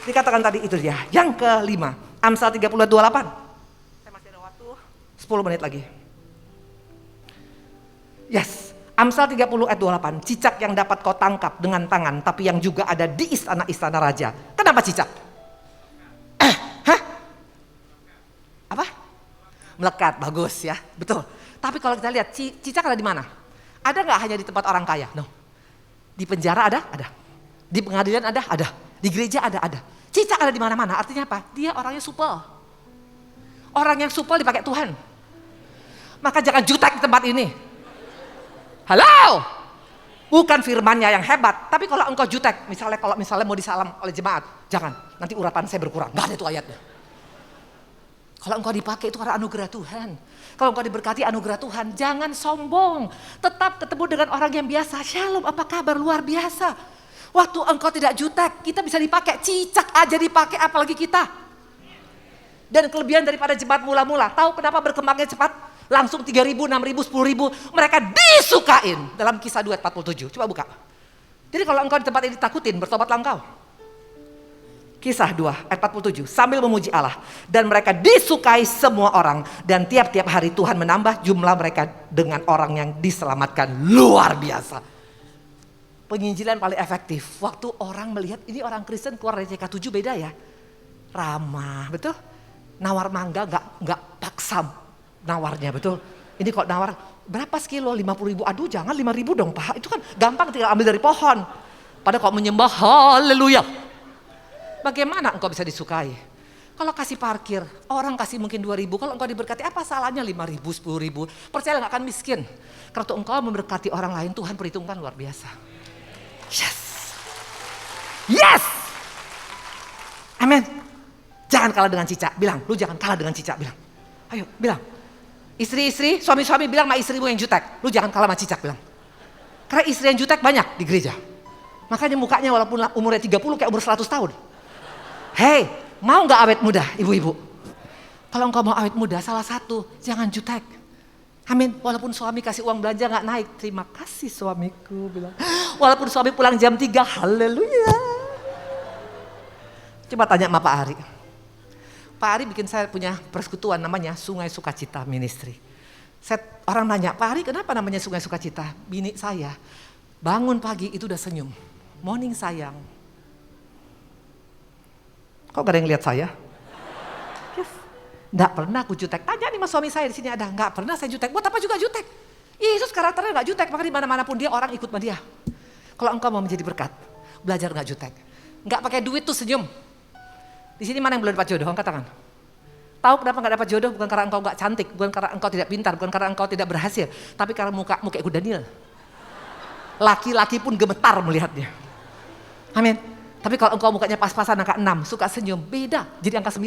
Dikatakan tadi itu dia. Yang kelima. Amsal 30:28. Saya masih ada waktu 10 menit lagi. Yes, Amsal 30:28. Cicak yang dapat kau tangkap dengan tangan, tapi yang juga ada di istana-istana raja. Kenapa cicak? Apa? Melekat, bagus ya, betul. Tapi kalau kita lihat cicak ada di mana? Ada nggak hanya di tempat orang kaya? No. Di penjara ada? Ada. Di pengadilan ada? Ada. Di gereja ada? Ada. Cicak ada di mana-mana, artinya apa? Dia orangnya supel. Orang yang supel dipakai Tuhan. Maka jangan jutek di tempat ini. Halo? Bukan firmannya yang hebat, tapi kalau engkau jutek, kalau misalnya mau disalam oleh jemaat, jangan, nanti uratan saya berkurang. Gak ada itu ayatnya. Kalau engkau dipakai itu karena anugerah Tuhan. Kalau engkau diberkati anugerah Tuhan, jangan sombong. Tetap ketemu dengan orang yang biasa. Shalom, apa kabar? Luar biasa. Waktu engkau tidak jutek, kita bisa dipakai. Cicak aja dipakai, apalagi kita. Dan kelebihan daripada jemaat mula-mula, tahu kenapa berkembangnya cepat? Langsung 3.000, 6.000, 10.000, mereka disukain. Dalam Kisah 2 ayat 47, coba buka. Jadi kalau engkau di tempat ini ditakutin, bertobatlah engkau. Kisah 2 ayat 47, sambil memuji Allah. Dan mereka disukai semua orang. Dan tiap-tiap hari Tuhan menambah jumlah mereka dengan orang yang diselamatkan. Luar biasa. Penginjilan paling efektif. Waktu orang melihat ini orang Kristen keluar dari CK7 beda ya. Ramah, betul? Nawar mangga nggak paksa nawarnya, betul? Ini kok nawar berapa sekilo? 50.000. Aduh jangan 5.000 dong Pak. Itu kan gampang tinggal ambil dari pohon. Padahal kok menyembah haleluya. Bagaimana engkau bisa disukai? Kalau kasih parkir, orang kasih mungkin 2.000, kalau engkau diberkati apa salahnya 5.000, 10.000? Percaya gak akan miskin. Kalau engkau memberkati orang lain, Tuhan perhitungkan luar biasa. Yes! Yes! Amin. Jangan kalah dengan cicak, bilang, lu jangan kalah dengan cicak, bilang. Ayo, bilang. Istri-istri, suami-suami bilang sama istrimu yang jutek, lu jangan kalah sama cicak, bilang. Karena istri yang jutek banyak di gereja. Makanya mukanya walaupun umurnya 30 kayak umur 100 tahun. Hei, mau gak awet muda ibu-ibu? Kalau engkau mau awet muda, salah satu, jangan jutek. Amin, walaupun suami kasih uang belanja gak naik, terima kasih suamiku, bilang. Walaupun suami pulang jam 3, haleluya. Coba tanya sama Pak Ari. Pak Ari bikin saya punya persekutuan namanya Sungai Sukacita Ministry. Orang nanya, Pak Ari kenapa namanya Sungai Sukacita? Bini saya, bangun pagi itu udah senyum. Morning sayang. Kok gak ada yang lihat saya? Yes. Gak pernah aku jutek. Tanya nih mas suami saya di sini ada. Gak pernah saya jutek. Buat apa juga jutek? Yesus karakternya gak jutek. Maka dimana-mana pun dia orang ikut sama dia. Kalau engkau mau menjadi berkat, belajar gak jutek. Gak pakai duit tuh senyum. Di sini mana yang belum dapat jodoh? Angkat tangan. Tahu kenapa gak dapat jodoh? Bukan karena engkau gak cantik, bukan karena engkau tidak pintar, bukan karena engkau tidak berhasil, tapi karena muka ikut Daniel. Laki-laki pun gemetar melihatnya. Amin. Tapi kalau engkau mukanya pas-pasan angka 6, suka senyum, beda jadi angka 9.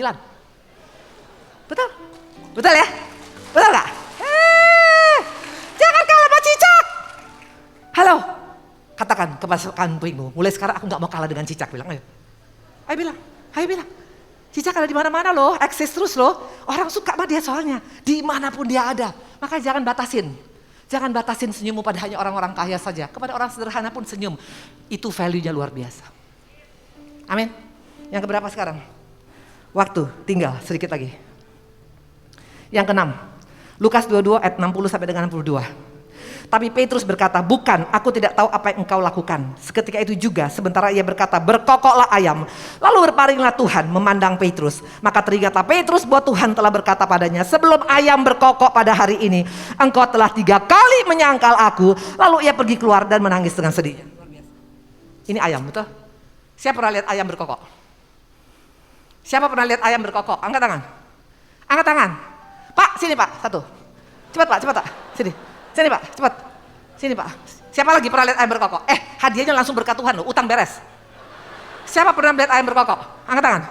Betul? Betul ya? Betul gak? Jangan kalah sama cicak. Halo, katakan kepada sampingmu, mulai sekarang aku gak mau kalah dengan cicak. Bilang, ayo. Ayo bilang. Cicak ada di mana-mana loh, eksis terus loh. Orang suka sama dia soalnya, dimanapun dia ada. Makanya jangan batasin. Jangan batasin senyummu pada hanya orang-orang kaya saja. Kepada orang sederhana pun senyum. Itu value-nya luar biasa. Amin. Yang keberapa sekarang? Waktu tinggal sedikit lagi. Yang keenam. Lukas 22 ayat 60 sampai dengan 62. Tapi Petrus berkata, bukan, aku tidak tahu apa yang engkau lakukan. Seketika itu juga, sementara ia berkata, berkokoklah ayam. Lalu berpalinglah Tuhan memandang Petrus. Maka teringatlah Petrus bahwa Tuhan telah berkata padanya, sebelum ayam berkokok pada hari ini, engkau telah 3 kali menyangkal aku. Lalu ia pergi keluar dan menangis dengan sedih. Ini ayam, betul? Siapa pernah lihat ayam berkokok? Siapa pernah lihat ayam berkokok? Angkat tangan. Angkat tangan. Pak, sini Pak, satu. Cepat Pak. Sini Pak, cepat. Sini Pak. Siapa lagi pernah lihat ayam berkokok? Hadiahnya langsung berkat Tuhan loh, utang beres. Siapa pernah lihat ayam berkokok? Angkat tangan.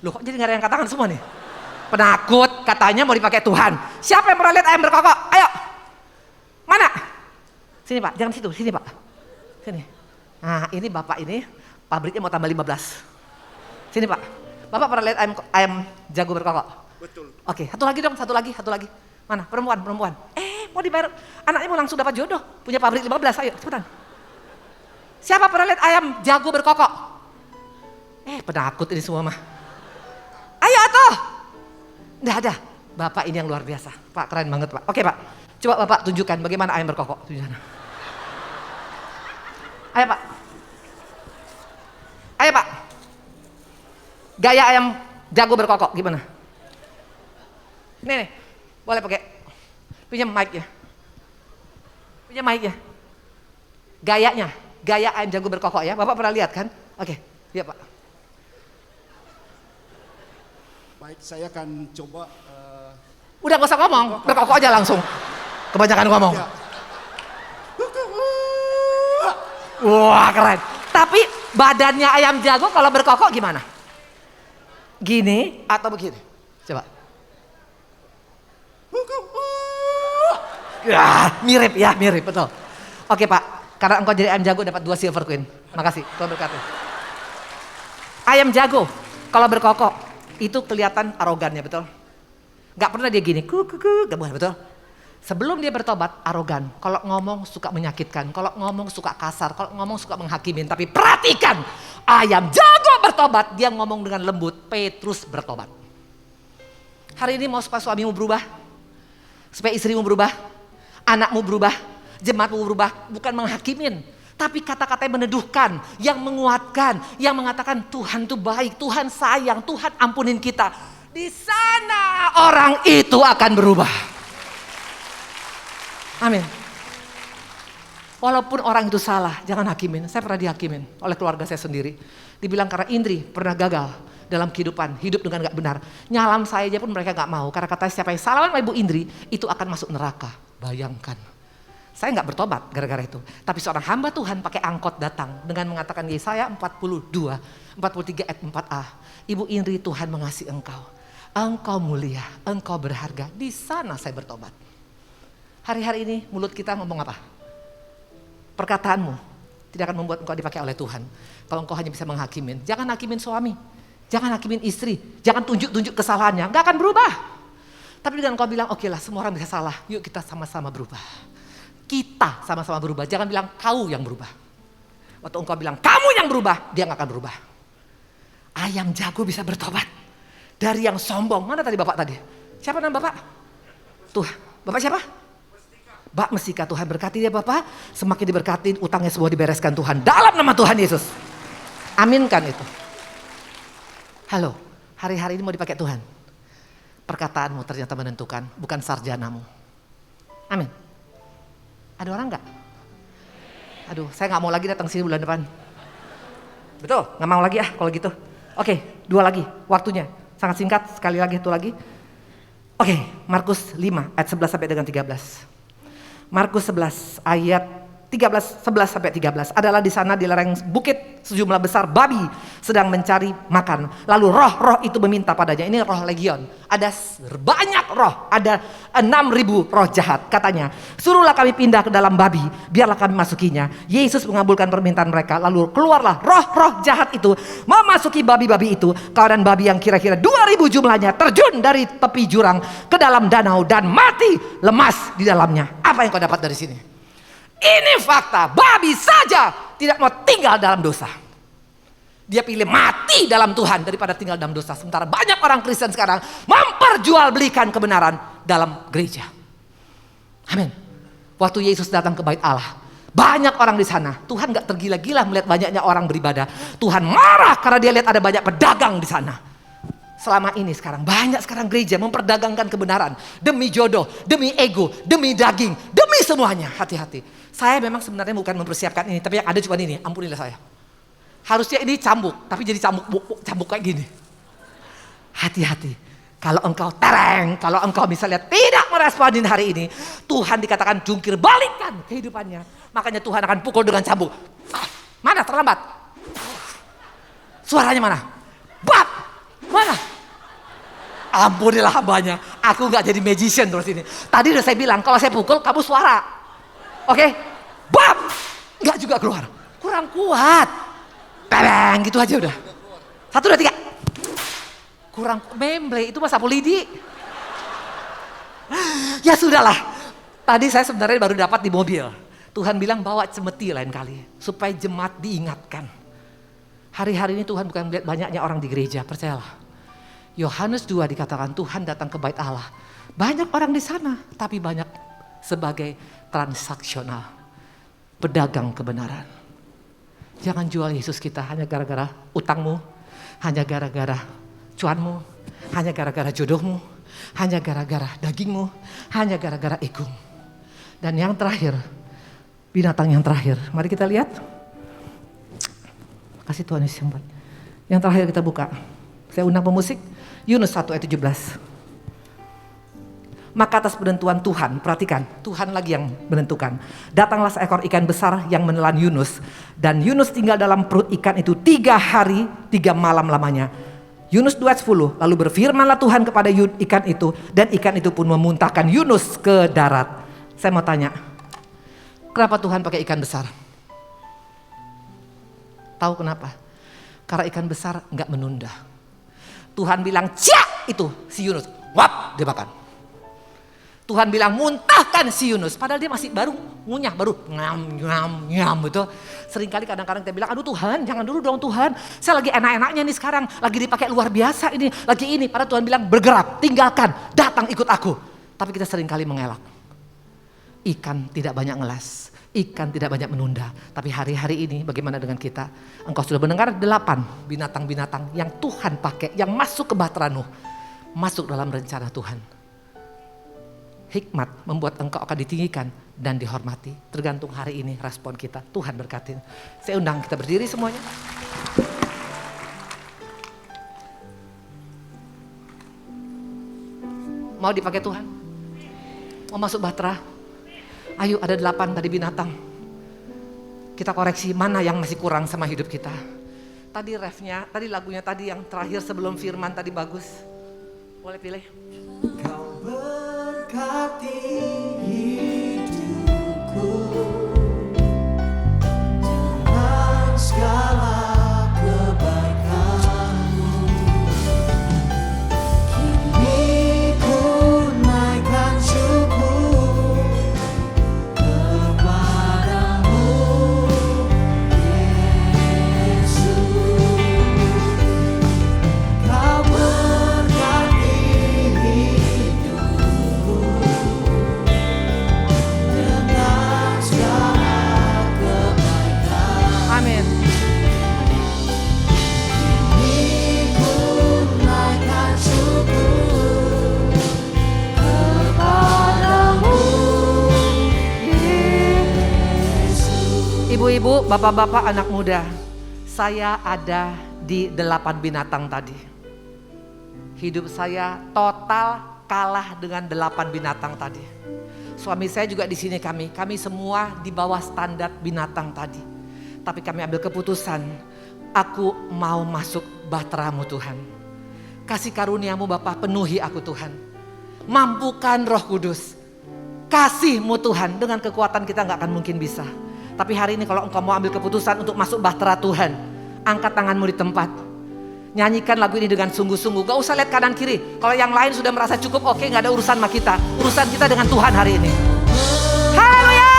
Loh kok jadi gak ada yang angkat tangan semua nih? Penakut, katanya mau dipakai Tuhan. Siapa yang pernah lihat ayam berkokok? Ayo. Mana? Sini Pak, jangan situ, sini Pak. Sini. Nah ini Bapak ini, pabriknya mau tambah 15. Sini Pak. Bapak pernah lihat ayam jago berkokok? Betul. Oke, satu lagi dong, satu lagi. Mana? Perempuan. Mau dibayar, anaknya mau langsung dapat jodoh. Punya pabrik 15, ayo cepetan. Siapa pernah lihat ayam jago berkokok? Penakut ini semua mah. Ayo atuh. Nggak ada. Bapak ini yang luar biasa. Pak keren banget Pak. Oke Pak, coba Bapak tunjukkan bagaimana ayam berkokok. Tunjukkan. Ayo Pak. Gaya ayam jago berkokok gimana? Nih, boleh pakai. Pinjam mic ya. Gayanya, gaya ayam jago berkokok ya. Bapak pernah lihat kan? Oke, lihat Pak. Baik, saya akan coba. Udah gak usah ngomong, berkokok aja langsung. Kebanyakan ngomong. Ya. Wah keren. Tapi badannya ayam jago kalau berkokok gimana? Gini atau begini? Coba. Ya, mirip betul. Oke Pak, karena engkau jadi ayam jago dapat 2 silver queen. Makasih, Tuhan berkati. Ayam jago kalau berkokok itu kelihatan arogannya, betul? Gak pernah dia gini, gak boleh, betul? Sebelum dia bertobat, arogan. Kalau ngomong suka menyakitkan, kalau ngomong suka kasar, kalau ngomong suka menghakimin. Tapi perhatikan, ayam jago bertobat, dia ngomong dengan lembut. Petrus bertobat. Hari ini mau supaya suamimu berubah, supaya istrimu berubah, anakmu berubah, jemaatmu berubah, bukan menghakimin. Tapi kata-kata yang meneduhkan, yang menguatkan, yang mengatakan Tuhan itu baik, Tuhan sayang, Tuhan ampunin kita. Di sana orang itu akan berubah. Amin. Walaupun orang itu salah, jangan hakimin. Saya pernah dihakimin oleh keluarga saya sendiri. Dibilang karena Indri pernah gagal dalam kehidupan, hidup dengan gak benar. Nyalam saya aja pun mereka gak mau. Karena katanya siapa yang salah sama Ibu Indri, itu akan masuk neraka. Bayangkan. Saya gak bertobat gara-gara itu. Tapi seorang hamba Tuhan pakai angkot datang dengan mengatakan Yesaya 42, 43 ayat 4a. Ibu Indri, Tuhan mengasihi engkau. Engkau mulia, engkau berharga. Di sana saya bertobat. Hari-hari ini mulut kita ngomong apa? Perkataanmu tidak akan membuat engkau dipakai oleh Tuhan. Kalau engkau hanya bisa menghakimin. Jangan hakimin suami, jangan hakimin istri, jangan tunjuk-tunjuk kesalahannya. Gak akan berubah. Tapi dengan engkau bilang, oke lah semua orang bisa salah. Yuk kita sama-sama berubah. Kita sama-sama berubah. Jangan bilang kau yang berubah. Waktu engkau bilang kamu yang berubah, dia gak akan berubah. Ayam jago bisa bertobat. Dari yang sombong. Mana tadi bapak tadi? Siapa nama bapak? Tuh, bapak siapa? Mbak Mesika. Tuhan berkati dia Bapak, semakin diberkati, utangnya semua dibereskan Tuhan dalam nama Tuhan Yesus. Aminkan itu. Halo, hari-hari ini mau dipakai Tuhan. Perkataanmu ternyata menentukan, bukan sarjanamu. Amin. Ada orang gak? Aduh, saya gak mau lagi datang sini bulan depan. Betul, gak mau lagi kalau gitu. Oke, 2 lagi, waktunya sangat singkat, sekali lagi, 1 lagi. Oke, Markus 5 ayat 11 sampai dengan 13. Markus 11 ayat 11 sampai 13 adalah di sana di lereng bukit sejumlah besar babi sedang mencari makan. Lalu roh-roh itu meminta padanya. Ini roh legion. Ada banyak roh, ada 6.000 roh jahat. Katanya, suruhlah kami pindah ke dalam babi, biarlah kami masukinya. Yesus mengabulkan permintaan mereka. Lalu keluarlah roh-roh jahat itu memasuki babi-babi itu. Kawanan babi yang kira-kira 2.000 jumlahnya terjun dari tepi jurang ke dalam danau dan mati lemas di dalamnya. Apa yang kau dapat dari sini? Ini fakta, babi saja tidak mau tinggal dalam dosa. Dia pilih mati dalam Tuhan daripada tinggal dalam dosa. Sementara banyak orang Kristen sekarang memperjualbelikan kebenaran dalam gereja. Amin. Waktu Yesus datang ke bait Allah, banyak orang di sana. Tuhan gak tergila-gila melihat banyaknya orang beribadah. Tuhan marah karena dia lihat ada banyak pedagang di sana. Selama ini sekarang banyak gereja memperdagangkan kebenaran demi jodoh, demi ego, demi daging, demi semuanya. Hati-hati. Saya memang sebenarnya bukan mempersiapkan ini, tapi yang ada cuma ini, ampunilah saya. Harusnya ini cambuk, tapi jadi cambuk kayak gini. Hati-hati. Kalau engkau tereng, kalau engkau misalnya tidak meresponin hari ini, Tuhan dikatakan jungkir balikkan kehidupannya. Makanya Tuhan akan pukul dengan cambuk. Mana terlambat? Suaranya mana? Bab! Mana? Ampunilah hambanya. Aku gak jadi magician terus ini. Tadi udah saya bilang, kalau saya pukul kamu suara. Oke? Bab! Gak juga keluar. Kurang kuat. Bang, gitu aja udah. 1, 2, 3. Kurang memble, itu mah sapu lidi. Ya sudahlah. Tadi saya sebenarnya baru dapat di mobil. Tuhan bilang bawa cemeti lain kali. Supaya jemaat diingatkan. Hari-hari ini Tuhan bukan melihat banyaknya orang di gereja, percayalah. Yohanes 2 dikatakan Tuhan datang ke bait Allah. Banyak orang di sana, tapi banyak sebagai transaksional. Pedagang kebenaran. Jangan jual Yesus kita hanya gara-gara utangmu, hanya gara-gara cuanmu, hanya gara-gara jodohmu, hanya gara-gara dagingmu, hanya gara-gara egomu. Dan yang terakhir, binatang yang terakhir. Mari kita lihat. Kasih Tuhan Yesus yang baik. Yang terakhir kita buka. Saya undang pemusik. Yunus 1 ayat 17. Maka atas penentuan Tuhan, perhatikan, Tuhan lagi yang menentukan. Datanglah seekor ikan besar yang menelan Yunus. Dan Yunus tinggal dalam perut ikan itu 3 hari 3 malam lamanya. Yunus 2:10, lalu berfirmanlah Tuhan kepada ikan itu, dan ikan itu pun memuntahkan Yunus ke darat. Saya mau tanya, kenapa Tuhan pakai ikan besar? Tahu kenapa? Karena ikan besar nggak menunda. Tuhan bilang, "Ciak!" itu si Yunus, wap, dia makan. Tuhan bilang muntahkan si Yunus, padahal dia masih baru ngunyah, baru nyam gitu. Seringkali kadang-kadang kita bilang, aduh Tuhan jangan dulu dong Tuhan, saya lagi enak-enaknya nih sekarang, lagi dipakai luar biasa ini, lagi ini. Padahal Tuhan bilang bergerak, tinggalkan, datang ikut aku. Tapi kita seringkali mengelak. Ikan tidak banyak ngeles, ikan tidak banyak menunda. Tapi hari-hari ini bagaimana dengan kita? Engkau sudah mendengar 8 binatang-binatang yang Tuhan pakai, yang masuk ke Bahtera Nuh, masuk dalam rencana Tuhan. Hikmat membuat engkau akan ditinggikan dan dihormati. Tergantung hari ini respon kita. Tuhan berkati. Saya undang kita berdiri semuanya. Mau dipakai Tuhan? Mau masuk Bahtera? Ayo, ada 8 tadi binatang. Kita koreksi mana yang masih kurang sama hidup kita. Tadi refnya, tadi lagunya tadi yang terakhir sebelum firman tadi bagus. Boleh pilih. Kau berkati hidupku dengan segala kebaikan-Mu. Kini ku naikkan syukur kepadamu, Yesus. Kau berkati hidupku dengan segala kebaikan. Amin. Kini ku naikkan syukur kepadamu, Yesus. Ibu-ibu, bapak-bapak, anak muda, saya ada di 8 binatang tadi. Hidup saya total kalah dengan 8 binatang tadi. Suami saya juga di sini, kami semua di bawah standar binatang tadi. Tapi kami ambil keputusan, aku mau masuk Bahtera-Mu Tuhan. Kasih karunia-Mu Bapa penuhi aku Tuhan. Mampukan Roh Kudus. Kasih-Mu Tuhan, dengan kekuatan kita gak akan mungkin bisa. Tapi hari ini kalau engkau mau ambil keputusan untuk masuk Bahtera Tuhan, angkat tanganmu di tempat. Nyanyikan lagu ini dengan sungguh-sungguh. Gak usah lihat kanan kiri. Kalau yang lain sudah merasa cukup, oke, gak ada urusan sama kita. Urusan kita dengan Tuhan hari ini. Haleluya!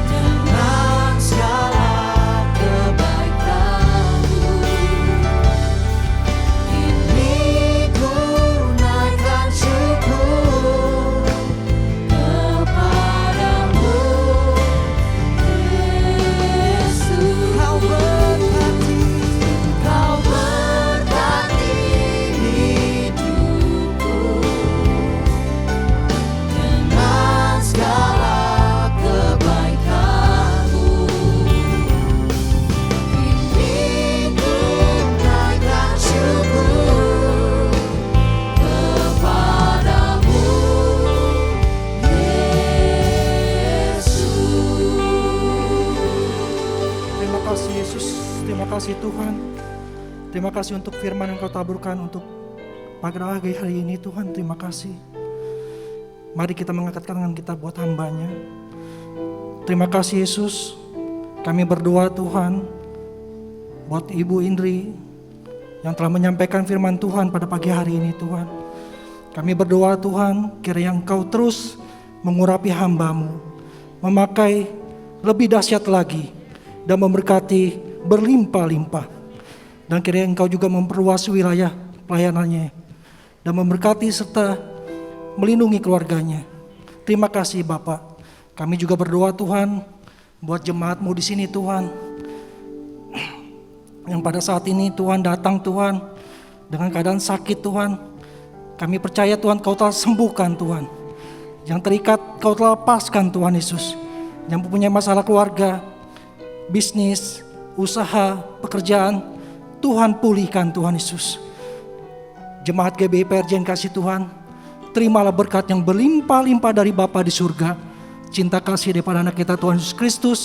Dengan segala kebaikan-Mu, kini ku naikkan syukur kepadamu, Yesus. Kau berkati hidupku dengan segala kebaikan-Mu. Kini ku naikkan syukur kepadamu, Yesus. Terima kasih Yesus, terima kasih Tuhan. Terima kasih untuk firman yang Kau taburkan untuk pagi hari ini Tuhan, terima kasih. Mari kita mengangkat tangan kita buat hamba-Nya. Terima kasih Yesus, kami berdoa Tuhan buat Ibu Indri yang telah menyampaikan firman Tuhan pada pagi hari ini Tuhan. Kami berdoa Tuhan, kiranya Engkau terus mengurapi hamba-Mu, memakai lebih dahsyat lagi dan memberkati berlimpah-limpah. Dan kiranya Engkau juga memperluas wilayah pelayanannya dan memberkati serta melindungi keluarganya. Terima kasih Bapak. Kami juga berdoa Tuhan buat jemaat-Mu di sini Tuhan, yang pada saat ini Tuhan datang Tuhan dengan keadaan sakit Tuhan. Kami percaya Tuhan Kau telah sembuhkan Tuhan. Yang terikat Kau telah lepaskan Tuhan Yesus. Yang mempunyai masalah keluarga, bisnis, usaha, pekerjaan, Tuhan pulihkan Tuhan Yesus. Jemaat GBI PRJ yang kasih Tuhan, terimalah berkat yang berlimpah-limpah dari Bapa di surga, cinta kasih daripada anak kita Tuhan Yesus Kristus,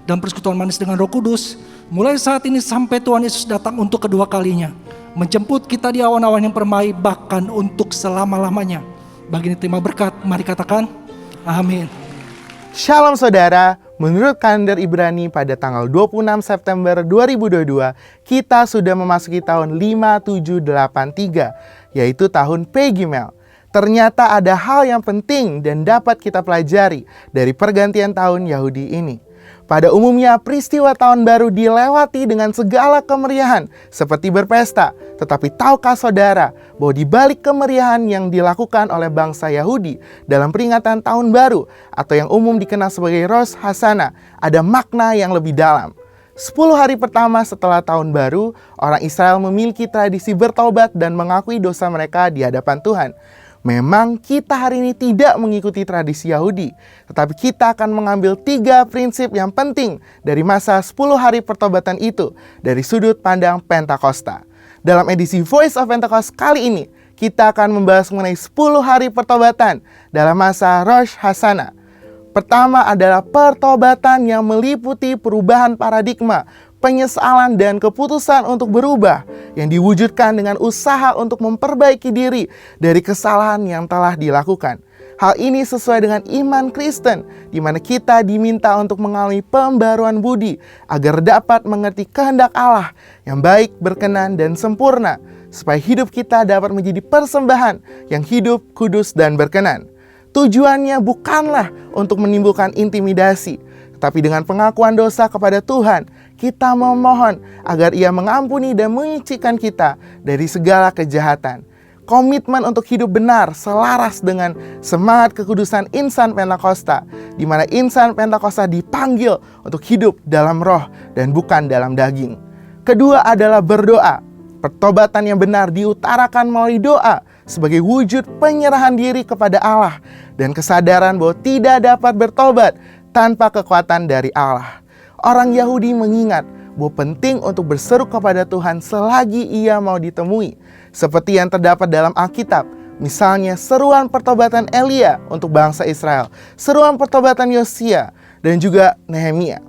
dan persekutuan manis dengan Roh Kudus, mulai saat ini sampai Tuhan Yesus datang untuk kedua kalinya, menjemput kita di awan-awan yang permai, bahkan untuk selama-lamanya. Bagi yang terima berkat, mari katakan amin. Shalom saudara, menurut kalender Ibrani pada tanggal 26 September 2022, kita sudah memasuki tahun 5783, yaitu tahun Pegimel. Ternyata ada hal yang penting dan dapat kita pelajari dari pergantian tahun Yahudi ini. Pada umumnya peristiwa tahun baru dilewati dengan segala kemeriahan seperti berpesta. Tetapi tahukah saudara bahwa di balik kemeriahan yang dilakukan oleh bangsa Yahudi dalam peringatan tahun baru atau yang umum dikenal sebagai Rosh Hashanah, ada makna yang lebih dalam. 10 hari pertama setelah tahun baru, orang Israel memiliki tradisi bertobat dan mengakui dosa mereka di hadapan Tuhan. Memang kita hari ini tidak mengikuti tradisi Yahudi, tetapi kita akan mengambil 3 prinsip yang penting dari masa 10 hari pertobatan itu dari sudut pandang Pentakosta. Dalam edisi Voice of Pentecost kali ini, kita akan membahas mengenai 10 hari pertobatan dalam masa Rosh Hashanah. Pertama adalah pertobatan yang meliputi perubahan paradigma, penyesalan dan keputusan untuk berubah yang diwujudkan dengan usaha untuk memperbaiki diri dari kesalahan yang telah dilakukan. Hal ini sesuai dengan iman Kristen, di mana kita diminta untuk mengalami pembaruan budi agar dapat mengerti kehendak Allah yang baik, berkenan, dan sempurna, supaya hidup kita dapat menjadi persembahan yang hidup, kudus, dan berkenan. Tujuannya bukanlah untuk menimbulkan intimidasi, tapi dengan pengakuan dosa kepada Tuhan, kita memohon agar Ia mengampuni dan menyucikan kita dari segala kejahatan. Komitmen untuk hidup benar selaras dengan semangat kekudusan insan Pentakosta, di mana insan Pentakosta dipanggil untuk hidup dalam roh dan bukan dalam daging. Kedua adalah berdoa. Pertobatan yang benar diutarakan melalui doa sebagai wujud penyerahan diri kepada Allah dan kesadaran bahwa tidak dapat bertobat tanpa kekuatan dari Allah. Orang Yahudi mengingat bahwa penting untuk berseru kepada Tuhan selagi Ia mau ditemui, seperti yang terdapat dalam Alkitab. Misalnya seruan pertobatan Elia untuk bangsa Israel, seruan pertobatan Yosia, dan juga Nehemia.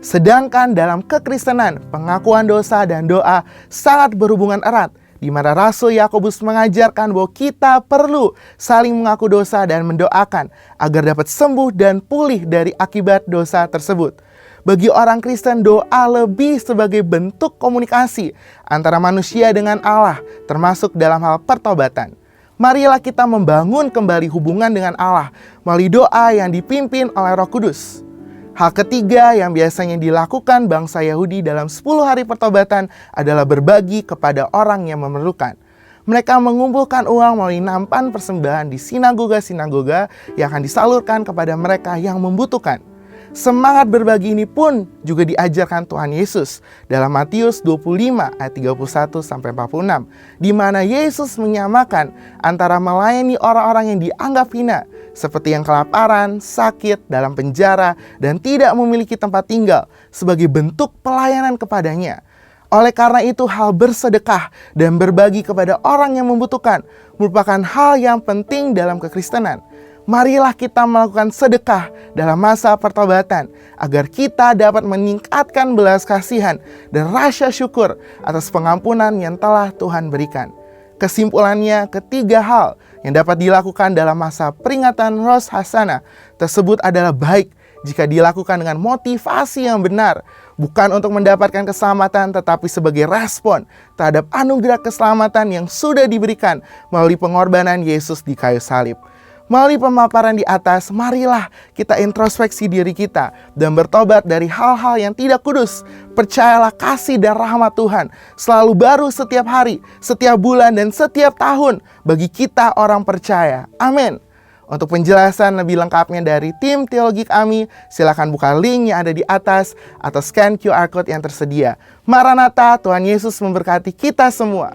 Sedangkan dalam kekristenan, pengakuan dosa dan doa sangat berhubungan erat, di mana Rasul Yakobus mengajarkan bahwa kita perlu saling mengaku dosa dan mendoakan agar dapat sembuh dan pulih dari akibat dosa tersebut. Bagi orang Kristen, doa lebih sebagai bentuk komunikasi antara manusia dengan Allah, termasuk dalam hal pertobatan. Marilah kita membangun kembali hubungan dengan Allah melalui doa yang dipimpin oleh Roh Kudus. Hal ketiga yang biasanya dilakukan bangsa Yahudi dalam 10 hari pertobatan adalah berbagi kepada orang yang memerlukan. Mereka mengumpulkan uang melalui nampan persembahan di sinagoga-sinagoga yang akan disalurkan kepada mereka yang membutuhkan. Semangat berbagi ini pun juga diajarkan Tuhan Yesus dalam Matius 25 ayat 31-46, di mana Yesus menyamakan antara melayani orang-orang yang dianggap hina, seperti yang kelaparan, sakit, dalam penjara, dan tidak memiliki tempat tinggal, sebagai bentuk pelayanan kepadanya. Oleh karena itu, hal bersedekah dan berbagi kepada orang yang membutuhkan merupakan hal yang penting dalam kekristenan. Marilah kita melakukan sedekah dalam masa pertobatan agar kita dapat meningkatkan belas kasihan dan rasa syukur atas pengampunan yang telah Tuhan berikan. Kesimpulannya, ketiga hal yang dapat dilakukan dalam masa peringatan Rosh Hashanah tersebut adalah baik jika dilakukan dengan motivasi yang benar, bukan untuk mendapatkan keselamatan tetapi sebagai respon terhadap anugerah keselamatan yang sudah diberikan melalui pengorbanan Yesus di kayu salib. Melalui pemaparan di atas, marilah kita introspeksi diri kita dan bertobat dari hal-hal yang tidak kudus. Percayalah kasih dan rahmat Tuhan selalu baru setiap hari, setiap bulan, dan setiap tahun bagi kita orang percaya. Amin. Untuk penjelasan lebih lengkapnya dari tim teologi kami, silakan buka link yang ada di atas atau scan QR Code yang tersedia. Maranatha, Tuhan Yesus memberkati kita semua.